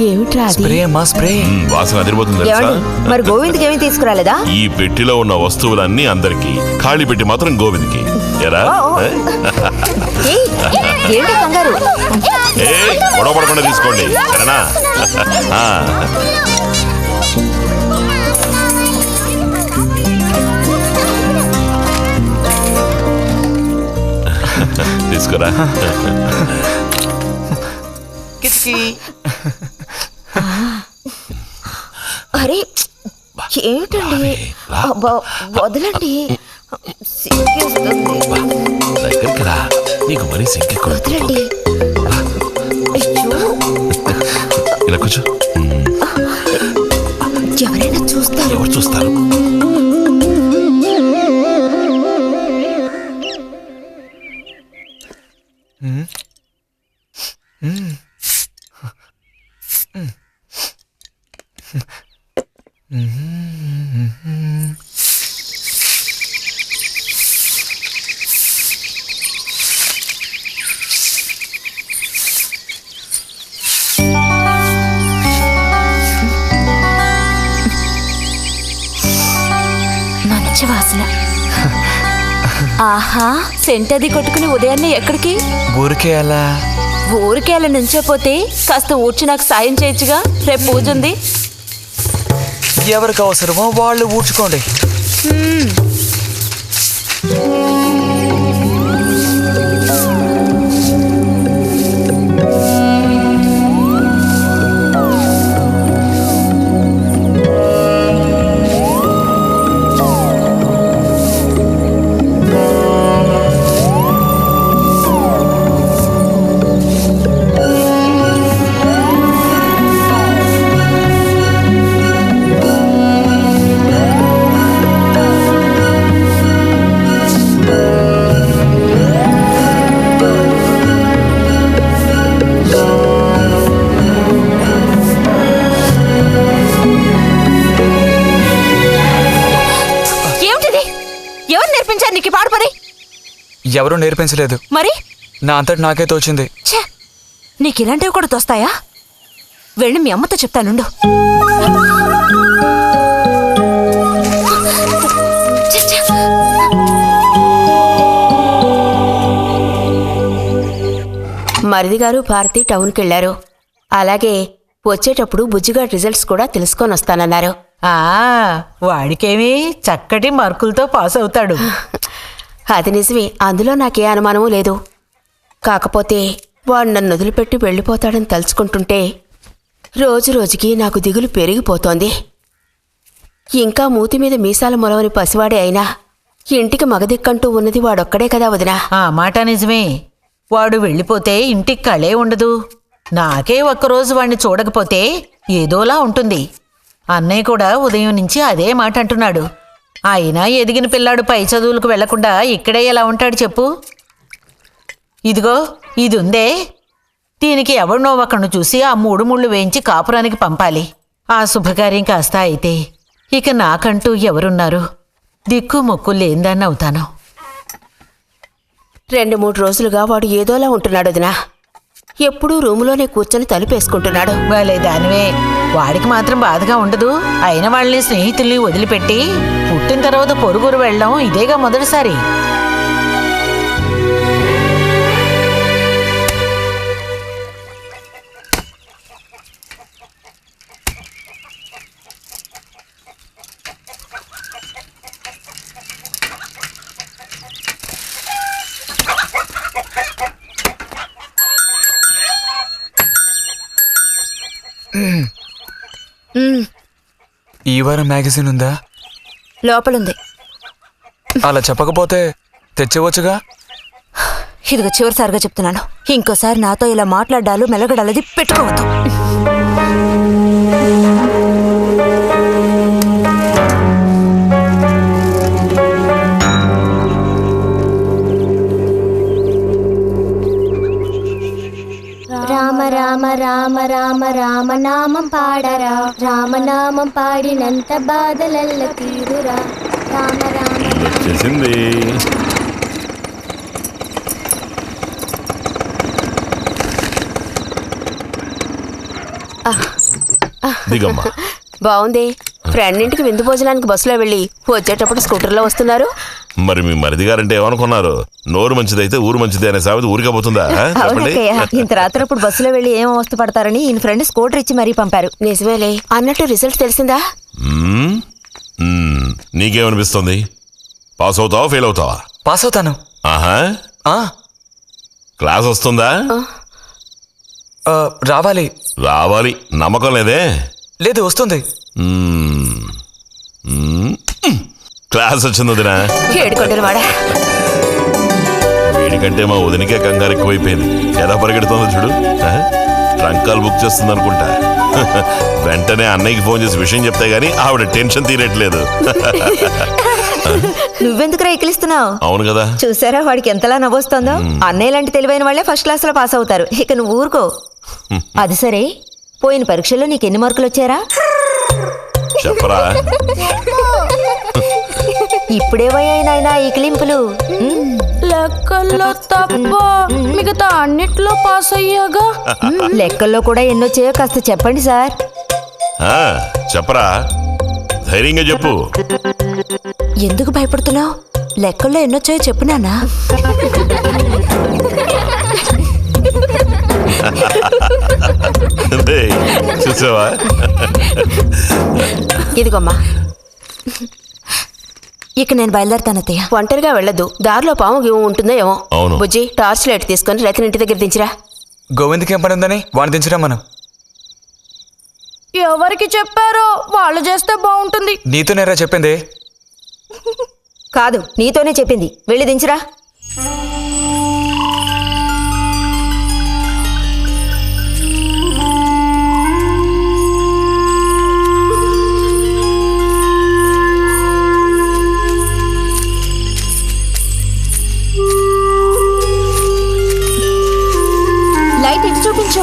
ఏమిట్రా అది? స్ప్రే అమ్మా, స్ప్రే. వాసన అదిరిపోతుంది తెలుసా? ఏమండి, మరి గోవింద్కి ఏమీ తీసుకురాలేదా? ఈ పెట్టిలో ఉన్న వస్తువులన్నీ అందరికి, ఖాళీ పెట్టి మాత్రం గోవింద్కి. ఎరా ఏంటి కంగారు? గొడవ పడకుండా తీసుకోండి, సరేనా? తీసుకురా. అరే ఏమిటండి, వదలండి. దగ్గరికి రా, నీకు మరీ సింకెక్కువ. వదలండి. ఇలా కూర్చో. ఎవరైనా చూస్తారు. ఎవరు చూస్తారు? మంచి వాసన. ఆహా, సెంట్ అది కొట్టుకుని ఉదయాన్నే ఎక్కడికి? ఊరికే అలా. ఊరికే అలా నుంచోపోతే కాస్త ఊడ్చి నాకు సాయం చేయొచ్చుగా, రేపు పూజ ఉంది. ఎవరికి అవసరమో వాళ్ళు ఊడ్చుకోండి. ఎవరూ నేర్పించలేదు, మరి నా అంతటి నాకే తోచింది. నీకు ఇలాంటివి కూడా తోస్తాయా? వెళ్ళి మీ అమ్మతో చెప్తానుండు. మరిది గారు భారతి టౌన్కి వెళ్లారు. అలాగే వచ్చేటప్పుడు బుజ్జిగాడి రిజల్ట్స్ కూడా తెలుసుకొని వస్తానన్నారు. వాడికేమి చక్కటి మార్కులతో పాస్ అవుతాడు. అది నిజమే, అందులో నాకే అనుమానమూ లేదు. కాకపోతే వాడు నన్ను వదిలిపెట్టి వెళ్ళిపోతాడని తలుచుకుంటుంటే రోజు రోజుకి నాకు దిగులు పెరిగిపోతోంది. ఇంకా మూతి మీద మీసాల మొలవని పసివాడే అయినా ఇంటికి మగదిక్కంటూ ఉన్నది వాడొక్కడే కదా వదినా. ఆ మాట నిజమే. వాడు వెళ్ళిపోతే ఇంటికి కళే ఉండదు. నాకే ఒక్కరోజు వాణ్ణి చూడకపోతే ఏదోలా ఉంటుంది. అన్నయ్య కూడా ఉదయం నుంచి అదే మాట అంటున్నాడు. అయినా ఎదిగిన పిల్లాడు పై చదువులకు వెళ్లకుండా ఇక్కడే ఎలా ఉంటాడు చెప్పు? ఇదిగో ఇది ఉందే, దీనికి ఎవరినో ఒకను చూసి ఆ 3 ముళ్ళు వేయించి కాపురానికి పంపాలి. ఆ శుభకార్యం కాస్త అయితే ఇక నాకంటూ ఎవరున్నారు? దిక్కు మొక్కు లేందాన్ని అవుతాను. 2-3 రోజులుగా వాడు ఏదోలా ఉంటున్నాడు వదినా. ఎప్పుడూ రూములోనే కూర్చొని తలుపేసుకుంటున్నాడు. వాళ్ళే దానివే, వాడికి మాత్రం బాధగా ఉండదు. అయిన వాళ్ళని స్నేహితుల్ని వదిలిపెట్టి పుట్టిన తర్వాత పొరుగురు వెళ్ళడం ఇదేగా మొదటిసారి. ఈ వారం మ్యాగజైన్ ఉందా? లోపలుంది. అలా చెప్పకపోతే తెచ్చేవచ్చుగా. ఇదిగో చివరిసారిగా చెప్తున్నాను, ఇంకోసారి నాతో ఇలా మాట్లాడాలు మెలగడాలది పెట్టుకోవద్దు. రామ రామ రామ రామ రామనామం పాడరా, రామనామం పాడినంత బాధలల్ల తీరురా. రామ రామ చేసింది. దిగమ్మా. బాగుంది. ఫ్రెండ్ ఇంటికి విందు భోజనానికి బస్సులో వెళ్ళి వచ్చేటప్పుడు స్కూటర్లో వస్తున్నారు. మరి మీ మరిది గారంటే ఏమనుకున్నారు? నోరు మంచిదైతే ఊరు మంచిది అనే సామెత ఊరికే పోతుందా? చెప్పండి. ఇంత రాత్రప్పుడు బస్సులో వెళ్ళి ఏం అవస్థ పడతారని ఈయన ఫ్రెండ్ స్కూటర్ ఇచ్చి మరీ పంపారు. నిజమేలే. అన్నట్టు రిజల్ట్ తెలిసిందా? నీకేమనిపిస్తుంది? పాస్ అవుతావా ఫెయిల్ అవుతావా? పాస్ అవుతాను. ఆహా. క్లాస్ వస్తుందా? రావాలి. రావాలి. నమ్మకం లేదే? లేదు, వస్తుంది. క్లాస్ వచ్చింది వదినా. వీడికంటే మా వదినకే కంగారు ఎక్కువైపోయింది. ఎలా పరిగెడుతుందో చూడు. ట్రంకాలు బుక్ చేస్తుంది అనుకుంటా. వెంటనే అన్నయ్యకి ఫోన్ చేసి విషయం చెప్తే గానీ ఆవిడ టెన్షన్ తీరట్లేదు. నువ్వెందుకురా ఎక్కిలిస్తున్నావు? అవును కదా. చూసారా వాడికి ఎంతలా నవ్వొస్తుందో. అన్నయ్య లాంటి తెలివైన వాళ్ళే ఫస్ట్ క్లాస్ లో పాస్ అవుతారు. ఇక నువ్వు ఊరుకో. అది సరే, పోయిన పరీక్షల్లో నీకు ఎన్ని మార్కులు వచ్చారా? చెప్పరా. ఇప్పుడేవయ్యాయి నాయనా ఈ క్లింపులు? లెక్కల్లో తప్ప మిగతా అన్నిట్లో పాస్ అయ్యాగా. లెక్కల్లో కూడా ఎన్నొచ్చాయో కాస్త చెప్పండి సార్. చెప్పరా, ధైర్యంగా చెప్పు. ఎందుకు భయపడుతున్నావు? లెక్కల్లో ఎన్నొచ్చాయో చెప్పు నాన్నా. చూసావా? ఇదిగోమ్మా. ఇక నేను బయలుదేరుతాను అత్తయ్య. ఒంటరిగా వెళ్ళదు. దారిలో పాము గీము ఉంటుందో ఏమో. అవును. బుజ్జి, టార్చ్ లైట్ తీసుకొని రతిని ఇంటి దగ్గర దించిరా. గోవింద్కి ఏం పని ఉందని వాడిని దించరా మనం. ఎవరికి చెప్పారో వాళ్ళు చేస్తే బాగుంటుంది. నీతో నేరా చెప్పింది. కాదు, నీతోనే చెప్పింది. వెళ్ళి దించిరా. లైట్ ఇటు చూపించు.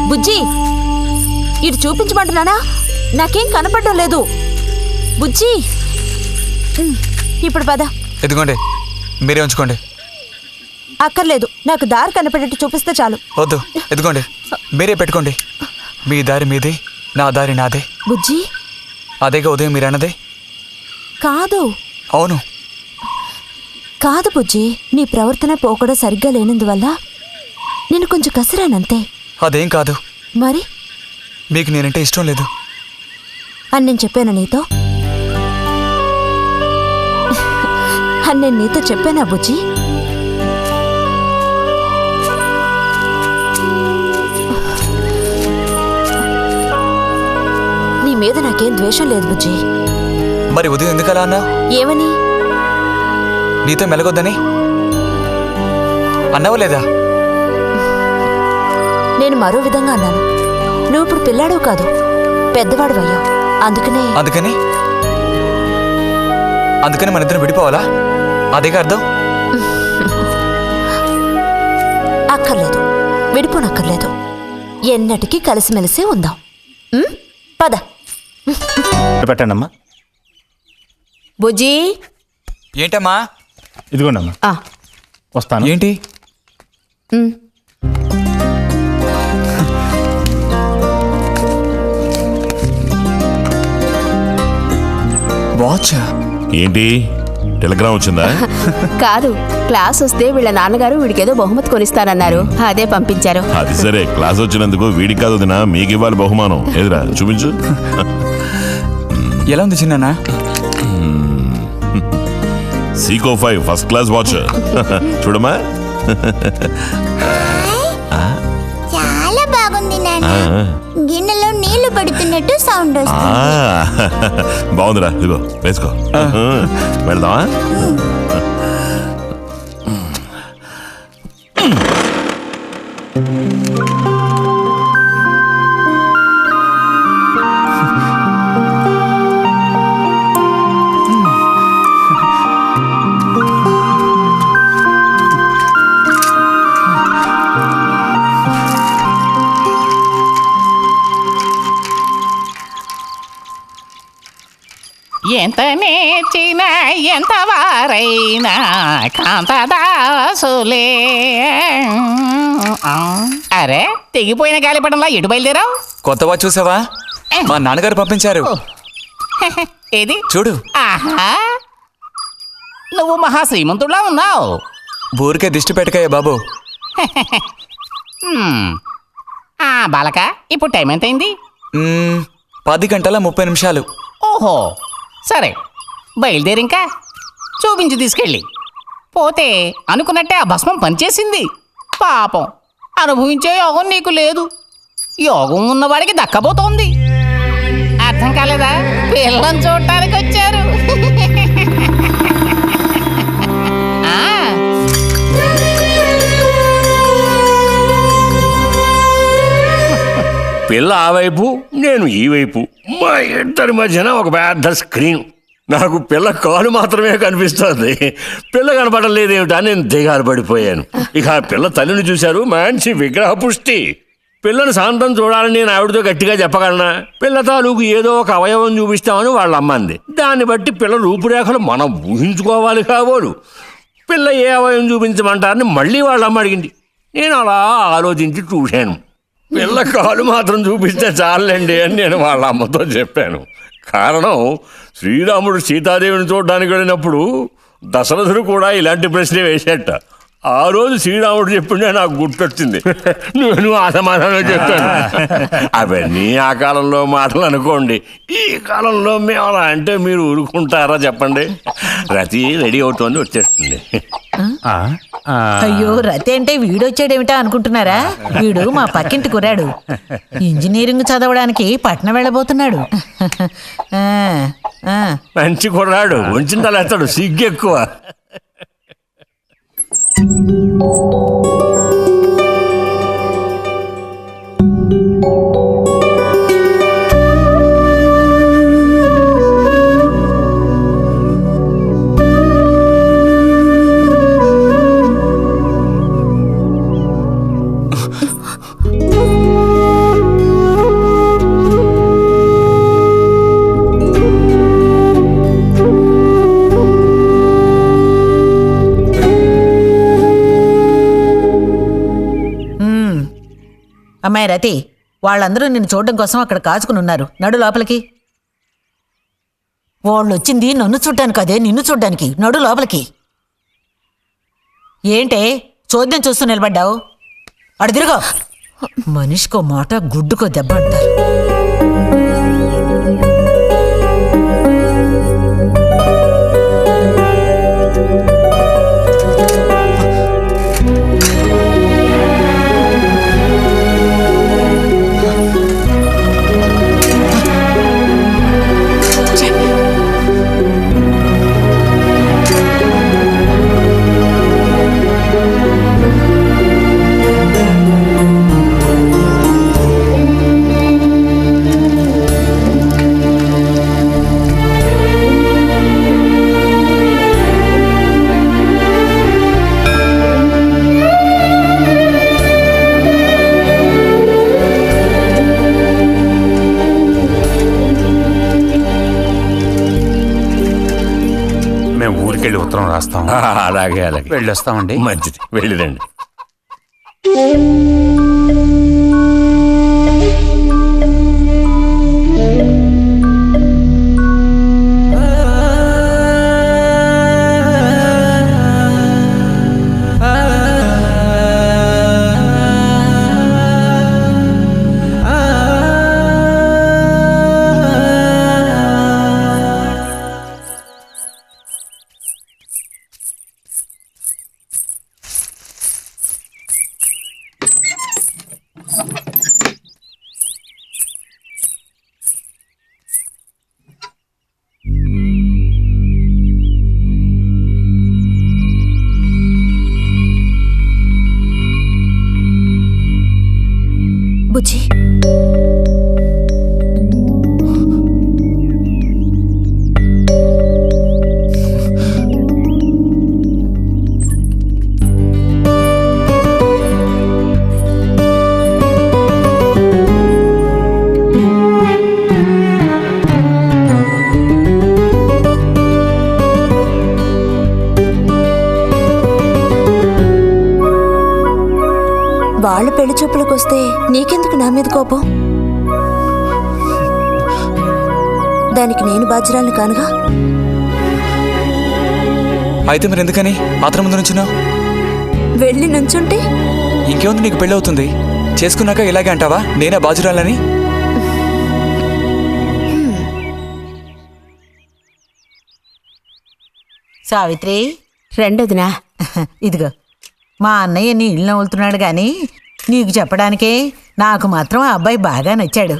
బుజ్జి, ఇటు చూపించమంటున్నానా? నాకేం కనపడడం లేదు. బుజ్జి, ఇప్పుడు పద. ఎదుగోండి, మీరే ఉంచుకోండి. అక్కర్లేదు, నాకు దారి కనపడేట్టు చూపిస్తే చాలు. వద్దు, ఎదుగోండి, మీరే పెట్టుకోండి. మీ దారి మీదే, నా దారి నాదే. బుజ్జి, అదేగా ఉదయం మీరు అన్నదే. కాదు. అవును. కాదు బుజ్జి, నీ ప్రవర్తన పోకడ సరిగ్గా లేనందువల్ల నేను కొంచెం కసిరానంతే. అదేం కాదు. మరి మీకు నేనంటే ఇష్టం లేదు అని నేను చెప్పాను నీతో? అని నేను నీతో చెప్పానా బుజ్జి? నీ మీద నాకేం ద్వేషం లేదు బుజ్జి. మరి ఉదయం ఎందుకలా అన్నావు? ఏమని? నీతో మెలగొద్దని అన్నావు లేదా? నేను మరో విధంగా అన్నాను. నువ్వు ఇప్పుడు పిల్లాడు కాదు, పెద్దవాడు అయ్యావు. అందుకని మన ఇద్దరం విడిపోవాలా? అదేగా అర్థం. అక్కర్లేదు, విడిపోనక్కర్లేదు. ఎన్నటికీ కలిసిమెలిసి ఉందాం. పద. పెట్టండమ్మా. బుజ్జి. ఏంటమ్మా? ఇదిగోండమ్మా. వస్తాను. ఏంటి? వాచ్ ఏంటి? టెలిగ్రామ్ వచ్చిందా? కాదు, క్లాస్ వస్తే వీళ్ళ నాన్నగారు వీడికేదో బహుమతి కొనిస్తానన్నారు. అదే పంపించారు. అది సరే, క్లాస్ వచ్చినందుకు వీడికి కాదు వదినా, మీకు ఇవ్వాలి బహుమానం. ఎదురా చూపించు. ఎలా ఉంది చిన్న? Seeko 5 first class watch. చూడమ్మా. చాలా బాగుంది నాన్న. గిన్నెలో నీళ్లు పడుతున్నాయి. వేసినట్టు సౌండ్ వస్తుంది. బాగుందిరా, ఇదిగో వేసుకో. వెళ్దామా? ఎంత నేర్చినా ఎంత వారైనా కాంతదాసులే. అరే, తెగిపోయిన గాలిపటంలా ఎటు బయలుదేరావు? కొత్తవా చూసావా? మా నాన్నగారు పంపించారు. ఏది చూడు. ఆహా, నువ్వు మహా శ్రీమంతుడులా ఉన్నావు. ఊరికే దిష్టి పెట్టకాయ బాబు. బాలక, ఇప్పుడు టైం ఎంత అయింది? 10:30 ఓహో, సరే బయలుదేరి. ఇంకా చూపించి తీసుకెళ్ళి. పోతే అనుకున్నట్టే ఆ భస్మం పనిచేసింది. పాపం, అనుభవించే యోగం నీకు లేదు. యోగం ఉన్నవాడికి దక్కబోతోంది. అర్థం కాలేదా? పిల్లని చూడటానికి వచ్చారు. పిల్ల ఆ వైపు, నేను ఈ వైపు, మా ఇద్దరి మధ్యన ఒక పెద్ద స్క్రీన్. నాకు పిల్ల కాలు మాత్రమే కనిపిస్తుంది. పిల్ల కనపడడం లేదేమిటా నేను దిగాలు పడిపోయాను. ఇక ఆ పిల్ల తల్లిని చూశారు, మంచి విగ్రహ పుష్టి. పిల్లని శాంతం చూడాలని నేను ఆవిడతో గట్టిగా చెప్పగలనా? పిల్ల తాలూకు ఏదో ఒక అవయవం చూపిస్తామని వాళ్ళ అమ్మంది. దాన్ని బట్టి పిల్ల రూపురేఖలు మనం ఊహించుకోవాలి కాబోలు. పిల్ల ఏ అవయవం చూపించమంటారని మళ్ళీ వాళ్ళ అమ్మ అడిగింది. నేను అలా ఆలోచించి చూశాను. పిల్ల కాలు మాత్రం చూపిస్తే చాలండి అని నేను వాళ్ళ అమ్మతో చెప్పాను. కారణం, శ్రీరాముడు సీతాదేవిని చూడడానికి వెళ్ళినప్పుడు దశరథుడు కూడా ఇలాంటి ప్రశ్నే వేసేట. ఆ రోజు శ్రీరాముడు చెప్పిండే నాకు గుర్తొచ్చింది. నేను ఆ సమాధానం చెప్పాను. అవన్నీ ఆ కాలంలో మాటలు అనుకోండి. ఈ కాలంలో మేము అలా అంటే మీరు ఊరుకుంటారా చెప్పండి? రతి రెడీ అవుతోంది, వచ్చేస్తుంది. అయ్యో, రతి అంటే వీడొచ్చాడేమిటా అనుకుంటున్నారా? వీడు మా పక్కింటి కుర్రాడు. ఇంజనీరింగ్ చదవడానికి పట్నం వెళ్ళబోతున్నాడు. మంచి కుర్రాడు, ఉంచిన తలేస్తాడు, సిగ్గు ఎక్కువ. అమ్మాయి రతి, వాళ్ళందరూ నిన్ను చూడడం కోసం అక్కడ కాచుకుని ఉన్నారు. నడు లోపలికి. వాళ్ళు వచ్చింది నన్ను చూడ్డానికి అదే, నిన్ను చూడ్డానికి. నడు లోపలికి. ఏంటే చోద్యం చూస్తూ నిలబడ్డావు? అడు తిరుగో. మనిషికో మాట, గుడ్డుకో దెబ్బ అంటారు. ఊరికెళ్ళి ఉత్తరం రాస్తాం. అలాగే అలాగే వెళ్ళొస్తామండి. మంచిది, వెళ్ళిరండి. వస్తే నీకెందుకు నా మీద కోపం? దానికి నేను బాధ్యురాలు కానుగా. అయితే మరి ఎందుకని ఆత్రం ముందు నుంచున్నావు? వెళ్ళి నుంచుంటే ఇంకేముంది, నీకు పెళ్ళి అవుతుంది. చేసుకున్నాక ఇలాగే అంటావా నేనే బాధ్యురాలని? సావిత్రి, రెండోదినా. ఇదిగో మా అన్నయ్య నీ ఇల్లు నవ్వులుతున్నాడు గాని నీకు చెప్పడానికే నాకు మాత్రం ఆ అబ్బాయి బాగా నచ్చాడు.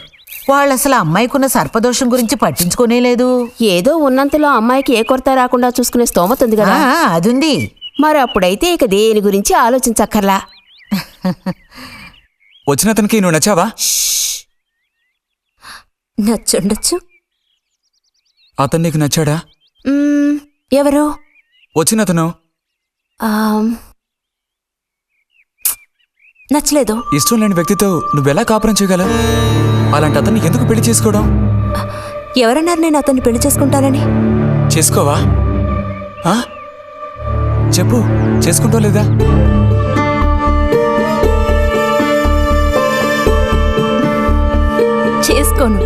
వాళ్ళు అసలు అమ్మాయికున్న సర్పదోషం గురించి పట్టించుకోనే లేదు. ఏదో ఉన్నంతలో అమ్మాయికి ఏ కొరత రాకుండా చూసుకునే స్తోమత ఉంది కదా. అదుంది. మరి అప్పుడైతే ఇక దేని గురించి ఆలోచించక్కర్లా. వచ్చిన అతనికి నువ్వు నచ్చావా? నచ్చుండొచ్చు. అతను నీకు నచ్చాడా? ఎవరు? వచ్చిన అతను నచ్చలేదు. ఇష్టం లేని వ్యక్తితో నువ్వెలా కాపురం చేయగలవు? అలాంటి అతన్ని ఎందుకు పెళ్లి చేసుకోవడం? ఎవరన్నారు నేను అతన్ని పెళ్లి చేసుకుంటానని? చేసుకోవా? చెప్పు, చేసుకుంటావు లేదా? చేసుకోను.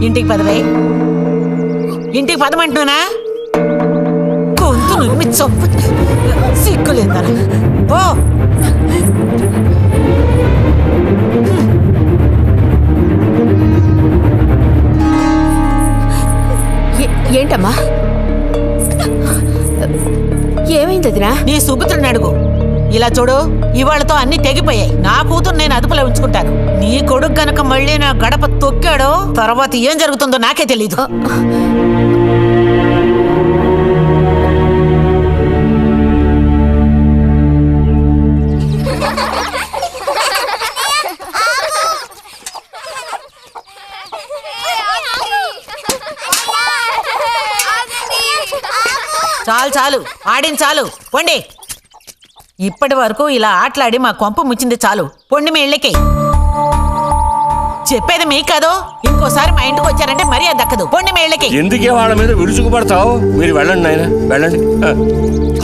ఇంటికి పదవే. ఇంటికి పదమంటున్నానా? గొంతు నువ్వు చొప్పు సిగ్గులేదా? పో. ఏంటమ్మా, ఏమైంది వదినా? నీ సుపుత్రుని అడుగు. ఇలా చూడు, ఇవాళతో అన్ని తెగిపోయాయి. నా కూతురు నేను అదుపులో ఉంచుకుంటాను. నీ కొడుకు గనక మళ్ళీ నా గడప తొక్కాడో తర్వాత ఏం జరుగుతుందో నాకే తెలీదు. చాలు చాలు, ఆడిన చాలు, పొండి. ఇప్పటి వరకు ఇలా ఆటలాడి మా కొంప ముచ్చింది చాలు. పొండి మీ ఇళ్ళకి. చెప్పేది మీకు కాదు, ఇంకోసారి మా ఇంటికి వచ్చారంటే మరీ అది దక్కదు. పొండి మీ ఇళ్ళకి. ఎందుకే వాళ్ళ మీద విరుచుకుపడతావు? మీరు వెళ్ళండి నాయన, వెళ్ళండి.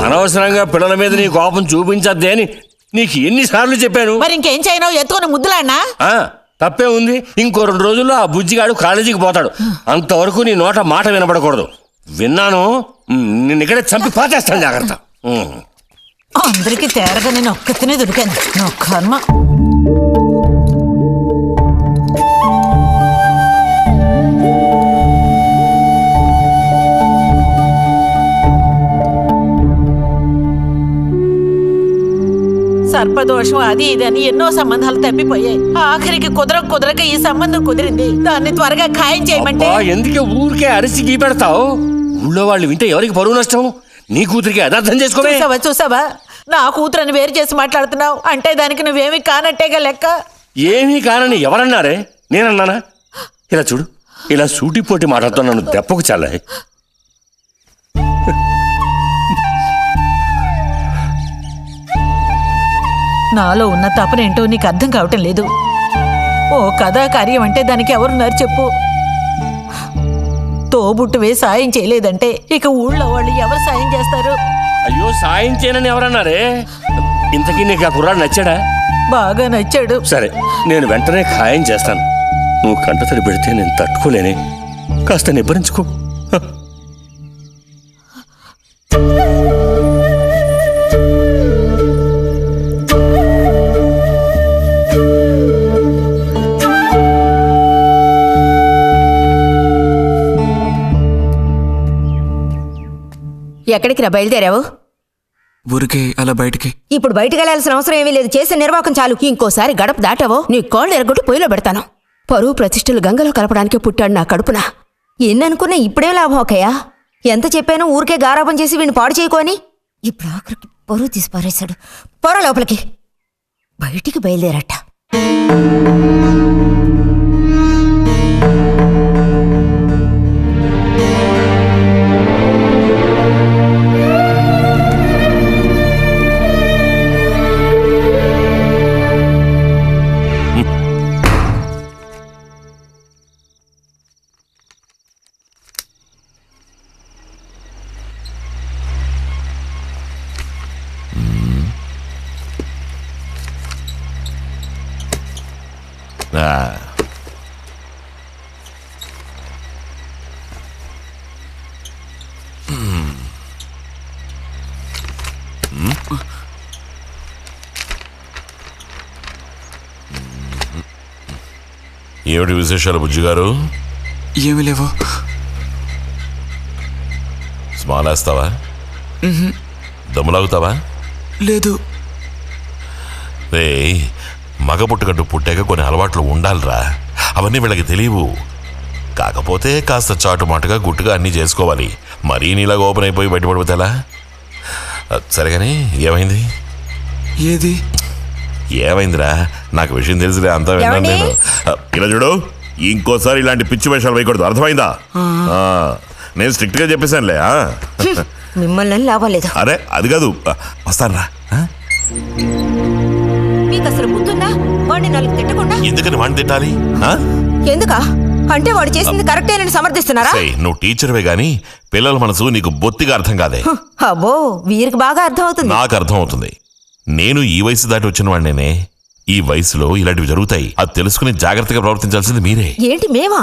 అనవసరంగా పిల్లల మీద నీ కోపం చూపించద్దే అని నీకు ఎన్నిసార్లు చెప్పాను. మరి ఇంకేం చేయను? ఎత్తుకొని ముద్దులాడినా? తప్పే ఉంది. ఇంకో 2 రోజుల్లో ఆ బుజ్జిగాడు కాలేజీకి పోతాడు. అంతవరకు నీ నోట మాట వినపడకూడదు. విన్నాను, నిన్ను ఇక్కడే చంపి పాచేస్తాను. జాగ్రత్త. అందరికీ తేరగా నేను ఒక్కతినే దొరికాను. నా కర్మ. సర్పదోషం అది ఇది అని ఎన్నో సంబంధాలు తప్పిపోయాయి. ఆఖరికి కుదరక ఈ సంబంధం కుదిరింది. దాన్ని త్వరగా ఖాయం చేయమంటే. ఎందుకే ఊరికే అరిసి గీపెడతావు? ఊళ్ళో వాళ్ళు వింటే ఎవరికి పరువు నష్టం? నీ కూతురికి అదర్థం చేసుకోవే. చూసావా, నా కూతురని వేరు చేసి మాట్లాడుతున్నావు అంటే దానికి నువ్వేమీ కానట్టేగా లెక్క. ఏమీ కానని ఎవరన్నారే? నేనన్నానా? ఇలా చూడు, ఇలా సూటిపోటి మాటలతో నన్ను దెప్పకు చాలే. నాలో ఉన్న తపనేంటో నీకు అర్థం కావటం లేదు. ఓ కథా కార్యం అంటే దానికి ఎవరున్నారు చెప్పు? తోబుట్టువే సాయం చేయలేదంటే ఇక ఊళ్ళో వాళ్ళు ఎవరు సాయం చేస్తారు? అయ్యో, సాయం చేయనని ఎవరన్నారే? ఇంతకీ నీకు ఆ కుర్రాడు నచ్చాడా? బాగా నచ్చాడు. సరే, నేను వెంటనే ఖాయం చేస్తాను. నువ్వు కంటతడి పెడితే నేను తట్టుకోలేనే. కాస్త నిబ్బరించుకో. ఎక్కడికి రా బయలుదేరావు? ఊరికే అలా బయటికి. ఇప్పుడు బయటకు వెళ్ళాల్సిన అవసరం ఏమీ లేదు. చేసే నిర్వాహకం చాలు. ఇంకోసారి గడప దాటావో నీ కాళ్ళు ఎరగొట్టి పొయ్యిలో పెడతాను. పరువు ప్రతిష్టలు గంగలో కలపడానికి పుట్టాడు నా కడుపున. ఎన్ననుకున్నా ఇప్పుడేం లాభం ఒకయ్యా? ఎంత చెప్పానో ఊరికే గారాపం చేసి వీడిని పాడు చేయకోని. ఇప్పుడు ఆఖరికి పరువు తీసి పారేశాడు. పొర లోపలికి. బయటికి బయలుదేరట. ఏమిటి విశేషాలు బుజ్జిగారు? ఏమి లేవు. స్మాల్ వేస్తావా? దమ్ములాగుతావా? లేదు. రే, మగ పుట్టుకట్టు పుట్టాక కొన్ని అలవాట్లు ఉండాలిరా. అవన్నీ వీళ్ళకి తెలియవు. కాకపోతే కాస్త చాటుమాటుగా గుట్టుగా అన్నీ చేసుకోవాలి. మరీ నీలాగా ఓపెన్ అయిపోయి బయటపడిపోతే ఎలా? సరేగాని ఏమైంది? ఏది ఏమైందిరా? నాకు విషయం తెలిసిలే, అంతా విన్నాను నేను. ఇలా చూడు, ఇంకోసారి ఇలాంటి పిచ్చి వేషాలు వేయకూడదు, అర్థమైందా? నేను స్ట్రిక్ట్ గా చెప్పేశానులే. మిమ్మల్ని లాభలేదు. అరే అది కాదు, వస్తానురా. మీకు అసలు గుర్తుందా? వాడిని నాలుగు తిట్టకుండా ఎందుకని వాడిని తిట్టాలి? ఎందుకా? అంటే వాడు చేసింది కరెక్టేనని సమర్థిస్తున్నారా? నువ్వు టీచర్వే గాని పిల్లల మనసు నీకు బొత్తిగా అర్థం కాదే. అబ్బో, వీరికి బాగా అర్థం అవుతుంది. నాకు అర్థం అవుతుంది. నేను ఈ వయసు దాటి వచ్చిన వాడినేనే. ఈ వయసులో ఇలాంటివి జరుగుతాయి. అది తెలుసుకుని జాగ్రత్తగా ప్రవర్తించాల్సింది మీరే. ఏంటి మేమా?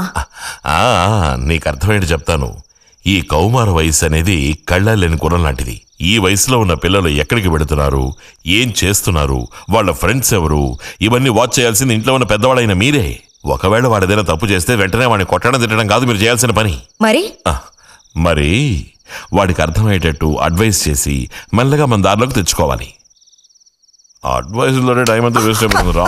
నీకు అర్థమయ్యేది చెప్తాను. ఈ కౌమార వయసు అనేది కళ్ళలేని గుర్రం లాంటిది. ఈ వయసులో ఉన్న పిల్లలు ఎక్కడికి వెళుతున్నారు, ఏం చేస్తున్నారు, వాళ్ళ ఫ్రెండ్స్ ఎవరు, ఇవన్నీ వాచ్ చేయాల్సింది ఇంట్లో ఉన్న పెద్దవాళ్ళైన మీరే. ఒకవేళ వాడేదైనా తప్పు చేస్తే వెంటనే వాడిని కొట్టడం తిట్టడం కాదు మీరు చేయాల్సిన పని. మరి వాడికి అర్థమయ్యేటట్టు అడ్వైస్ చేసి మెల్లగా మన దారిలోకి తెచ్చుకోవాలి. అడ్వైస్ లోనే టైం అంతా వేస్ట్ అయిపోతుంది రా.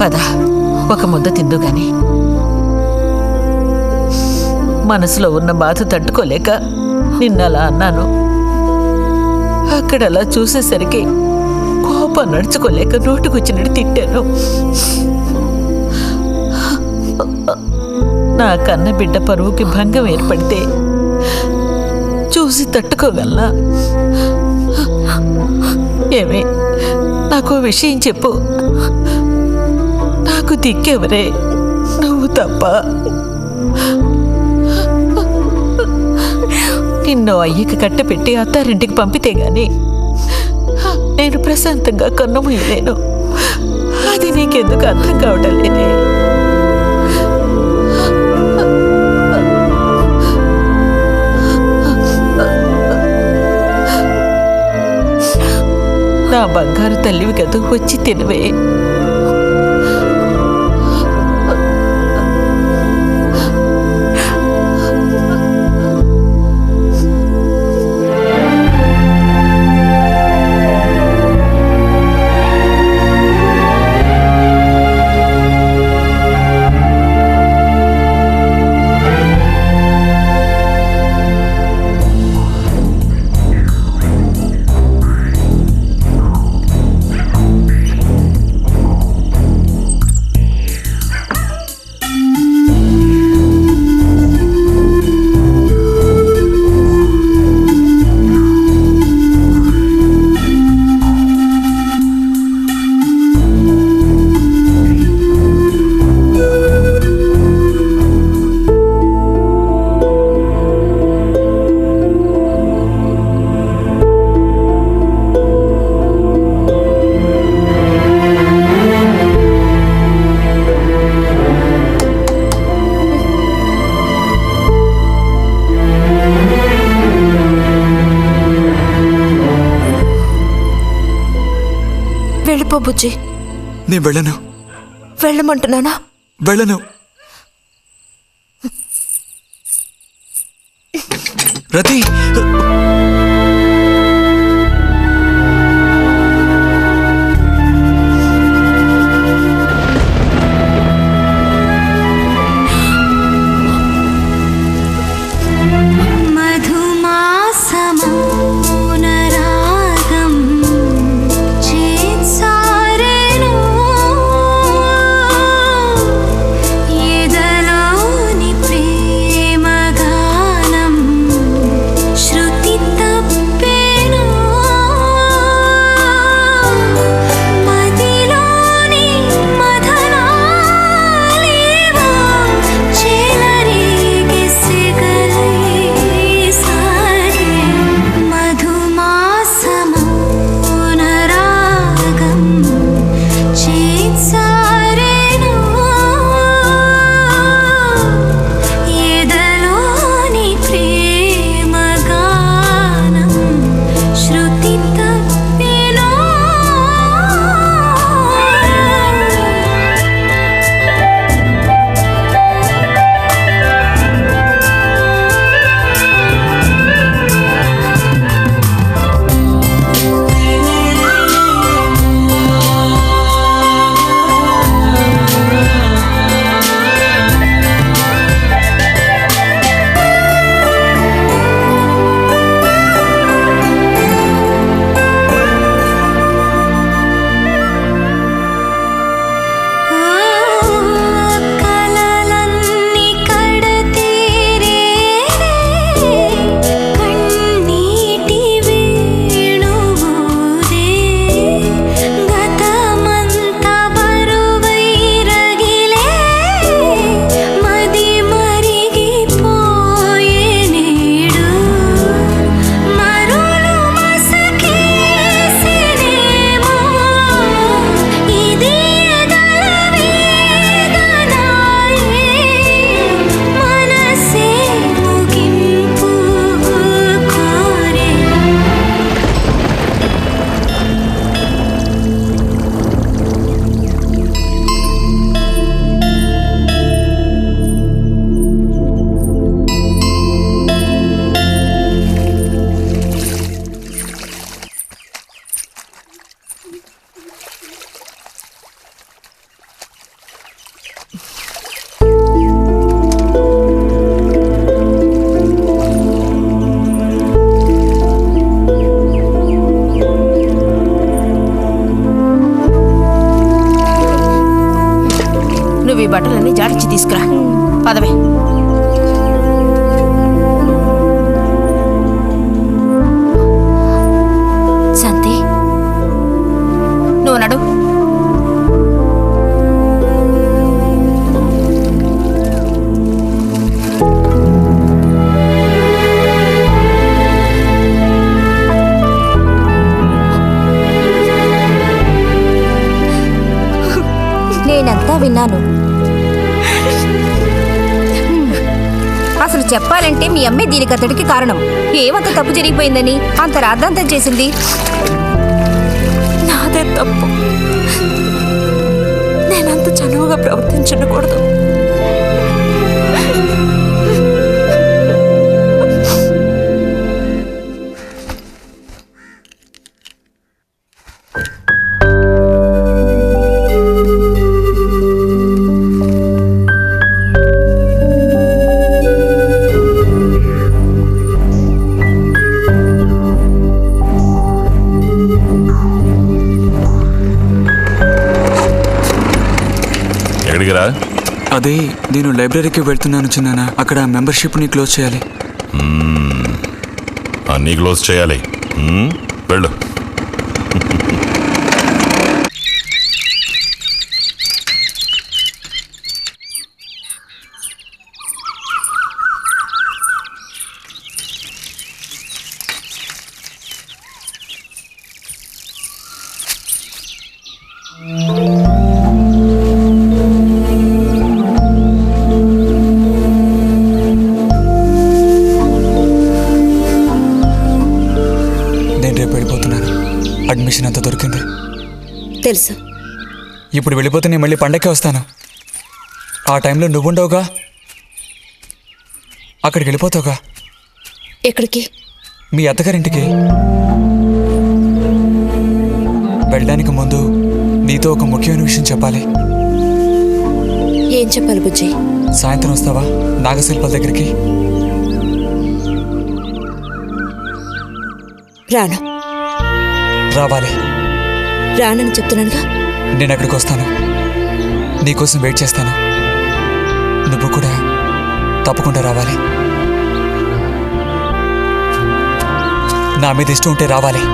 పద, ఒక ముద్ద తిందు గాని. మనసులో ఉన్న బాధ తట్టుకోలేక నిన్నలా అన్నాను. అక్కడలా చూసేసరికి కోపం నడుచుకోలేక నోటుకొచ్చినట్టు తిట్టాను. నా కన్న బిడ్డ పరువుకి భంగం ఏర్పడితే చూసి తట్టుకోగలనా? ఏమే, నాకు విషయం చెప్పు. నాకు దిక్కెవరే? నువ్వు తప్ప. నిన్ను అయ్యకి కట్టపెట్టి అత్తారింటికి పంపితే గాని నేను ప్రశాంతంగా కన్నుమూయలేను. అది నీకెందుకు అర్థం కావటం లేదే? నా బంగారు తల్లివి కదూ, వచ్చి తినవే. వెళ్ళిపో బుజ్జి. నేను వెళ్ళను. వెళ్ళమంటున్నానా? వెళ్ళను. రతి, బట్టలన్నీ జాడించి తీసుకురా. పదవే. శాంతి, నువ్వు నడు. నేనంతా విన్నాను. అసలు చెప్పాలంటే మీ అమ్మే దీనికి అతడికి కారణం. ఏమంత తప్పు జరిగిపోయిందని అంత రాద్ధాంతం చేసింది? నాదే తప్పు. నేనంత చనువుగా ప్రవర్తించకూడదు. అదే నేను లైబ్రరీకి వెళ్తున్నాను చిన్నానా. అక్కడ మెంబర్షిప్ని క్లోజ్ చేయాలి. అన్నీ క్లోజ్ చేయాలి. వెళ్ళు. అడ్మిషన్ అంతా దొరికింది. తెలుసు. ఇప్పుడు వెళ్ళిపోతే నేను మళ్ళీ పండక్కి వస్తాను. ఆ టైంలో నువ్వుండవుగా, అక్కడికి వెళ్ళిపోతావుగా. ఎక్కడికి? మీ అత్తగారింటికి. వెళ్ళడానికి ముందు నీతో ఒక ముఖ్యమైన విషయం చెప్పాలి. ఏం చెప్పాలి బుజ్జి? సాయంత్రం వస్తావా నాగశిల్పాల దగ్గరికి? రాను. రావాలి. రానని చెప్తున్నానుగా. నేను అక్కడికి వస్తాను, నీకోసం వెయిట్ చేస్తాను. నువ్వు కూడా తప్పకుండా రావాలి. నా మీద ఇష్టం ఉంటే రావాలి.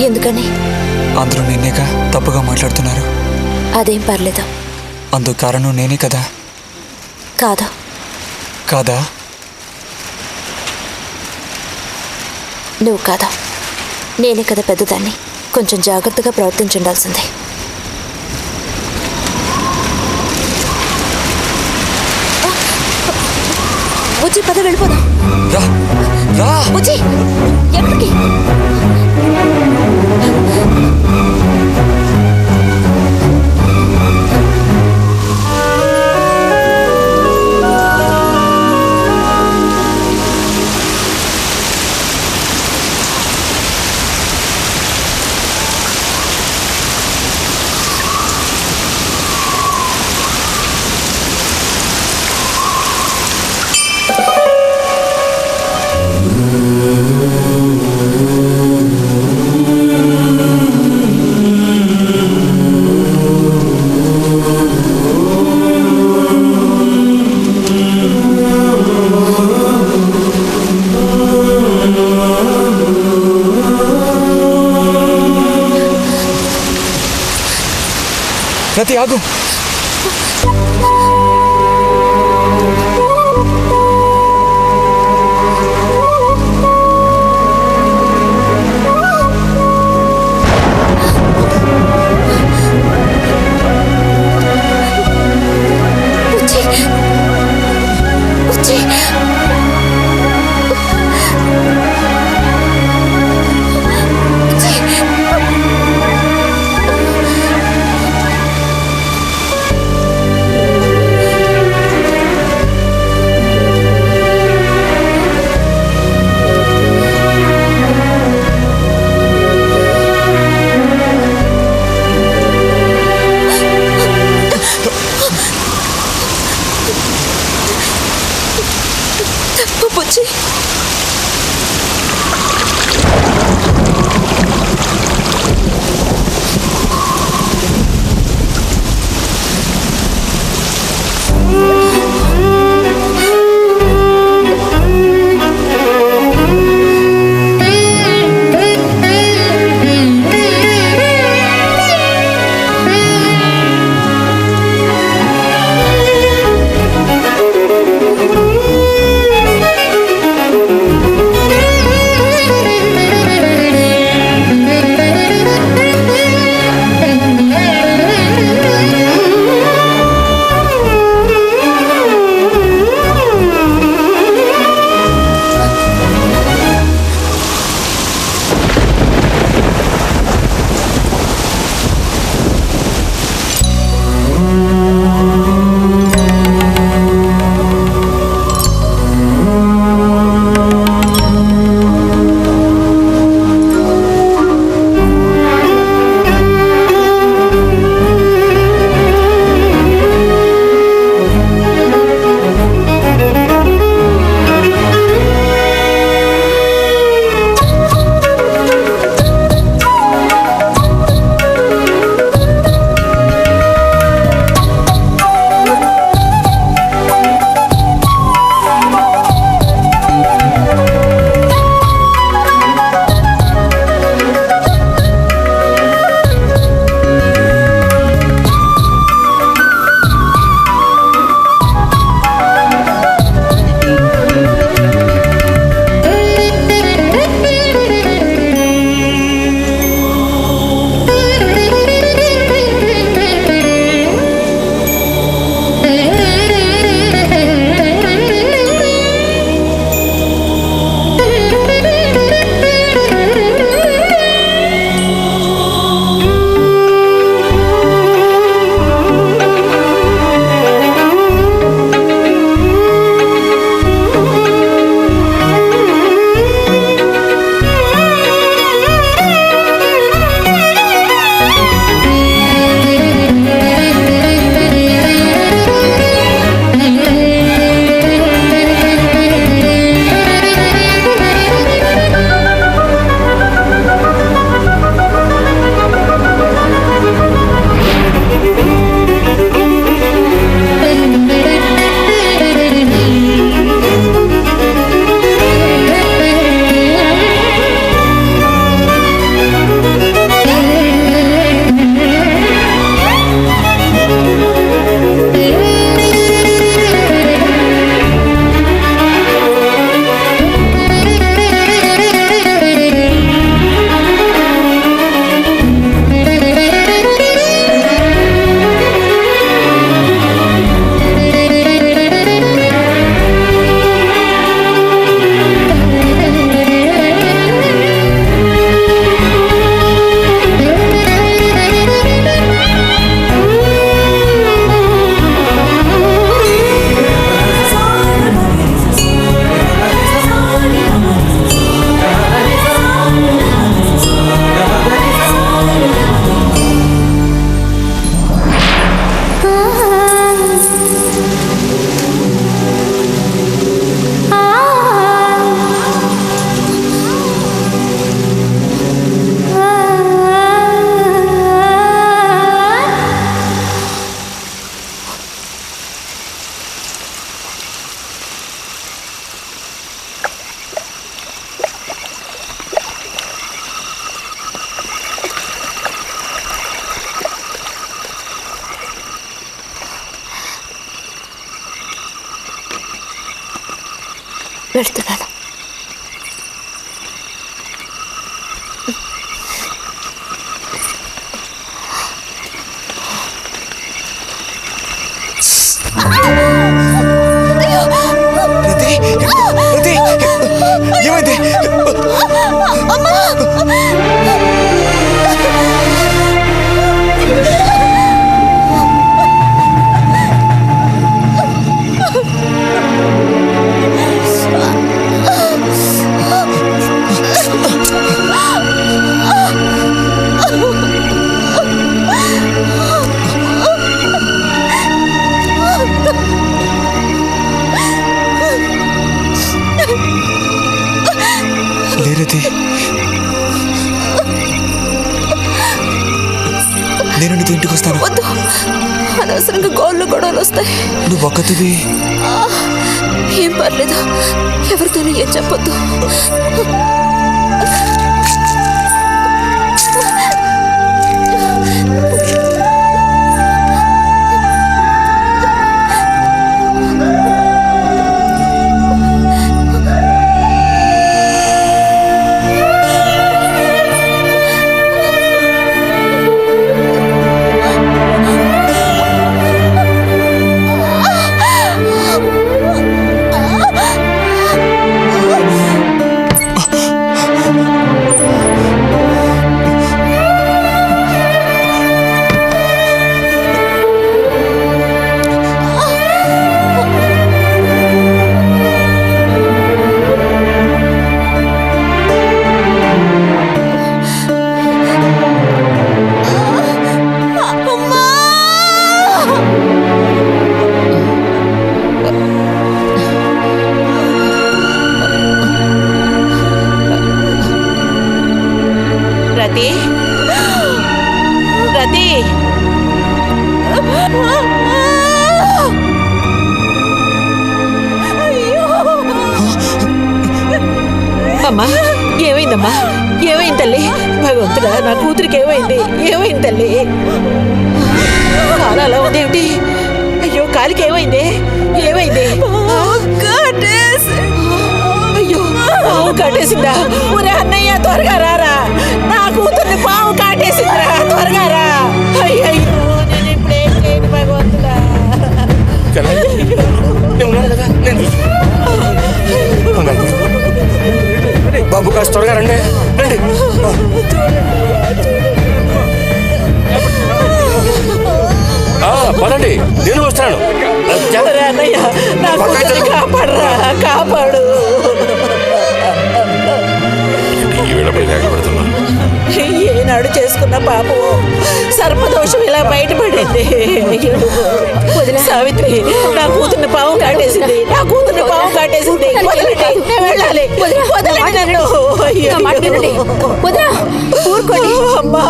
ఎందుకని? అందరూ నిన్నేగా తప్పుగా మాట్లాడుతున్నారు. అదేం పర్లేదు. అందుకు కారణం నేనే కదా. కాదా? కాదా? నువ్వు కాదా, నేనే కదా పెద్దదాన్ని. కొంచెం జాగ్రత్తగా ప్రవర్తించుండాల్సిందే. బుజ్జి పద వెళ్ళిపోదాం. బుజ్జి ఎక్కడికి? సతీ ఆగు. బుజ్జి వెళ్తున్నాను. ఏమైంది? నేను నీతో ఇంటికి వస్తాను. వద్దు, అనవసరంగా గొడవలు వస్తాయి. నువ్వు ఒక్కతివి. ఏం పర్లేదు, ఎవరితోనూ ఏం చెప్పొద్దు. అమ్మా, ఏమైందమ్మా? ఏమైంది తల్లి? భగవంతుడా, నా కూతురికి ఏమైంది? ఏమైంది తల్లి? కాలు అలా ఉందేమిటి? అయ్యో, కాలికి ఏమైంది? ఏమైంది? అయ్యో, పాము కాటేసిందా? ఒరే అన్నయ్య, త్వరగా రారా, నా కూతుర్ని పాము కాటేసిందిరా, త్వరగా రా. అయ్యో, నేను ఇప్పుడు ఏం చేయను భగవంతుడా. బాబు, కాస్త త్వరగా రండి. పదండి, నేను వస్తాను. అన్నయ్య, నా కూతుర్ని కాపాడరా, కాపాడు. ఏనాడు చేసుకున్న పాపం సర్పదోషం ఇలా బయటపడింది. సావిత్రి, నా కూతుర్ని పాము కాటేసింది, నా కూతుర్ని పాము కాటేసింది. వదలండి, నేను వెళ్ళాలి. వదలండి నన్ను. ఊరుకోండి అమ్మా.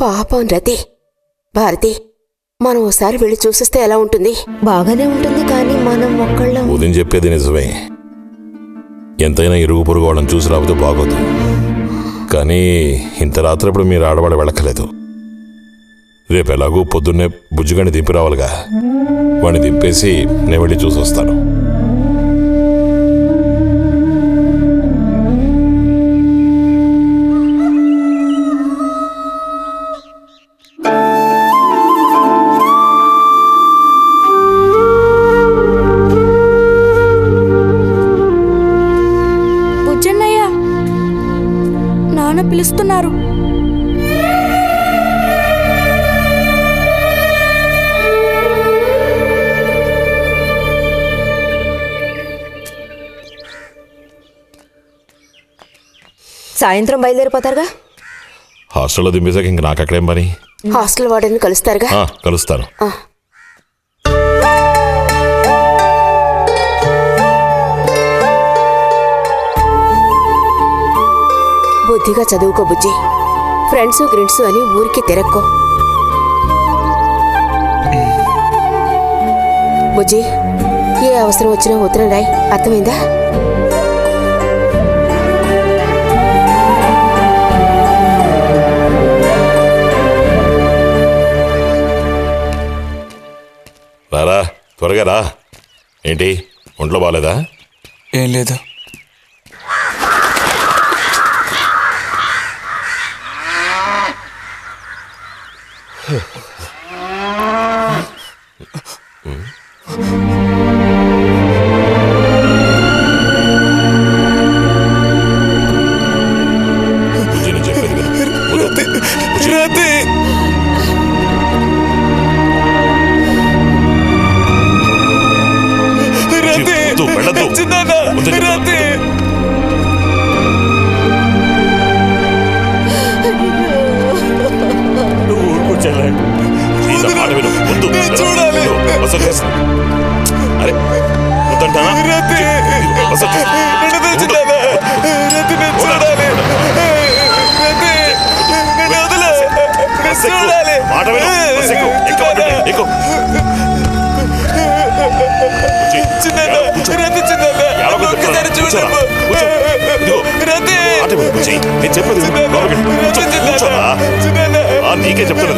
పాపం రతి. భారతి, మనం ఓసారి వెళ్ళి చూసిస్తే ఎలా ఉంటుంది? బాగానే ఉంటుంది, కానీ మనం ఒక్కళ్ళం. ఉదయం చెప్పేది నిజమే. ఎంతైనా ఇరుగు పొరుగు వాళ్ళని చూసి రాబోతే బాగోదు. కానీ ఇంత రాత్రప్పుడు మీరు ఆడవాడ వెళ్ళక్కలేదు. రేపు ఎలాగూ పొద్దున్నే బుజ్జిగాని దింపి రావాలిగా. వాడిని దింపేసి నేను వెళ్ళి చూసి వస్తాను. పిలుస్తున్నారు. సాయంత్రం బయలుదేరిపోతారుగా? హాస్టల్లో దింపేసాక ఇంక నాకు అక్కడేం పని? హాస్టల్ వార్డెన్ కలుస్తారుగా? కలుస్తాను. బుద్ధిగా చదువుకో బుజ్జి. ఫ్రెండ్స్ గ్రిండ్స్ అని ఊరికి తిరక్కో. బుజ్జి, ఏ అవసరం వచ్చినా ఉత్తరం రాయి, అర్థమైందా? త్వరగా రా. ఏంటి ఒంట్లో బాగాలేదా? ఏం లేదు. నీకే చెప్తాను.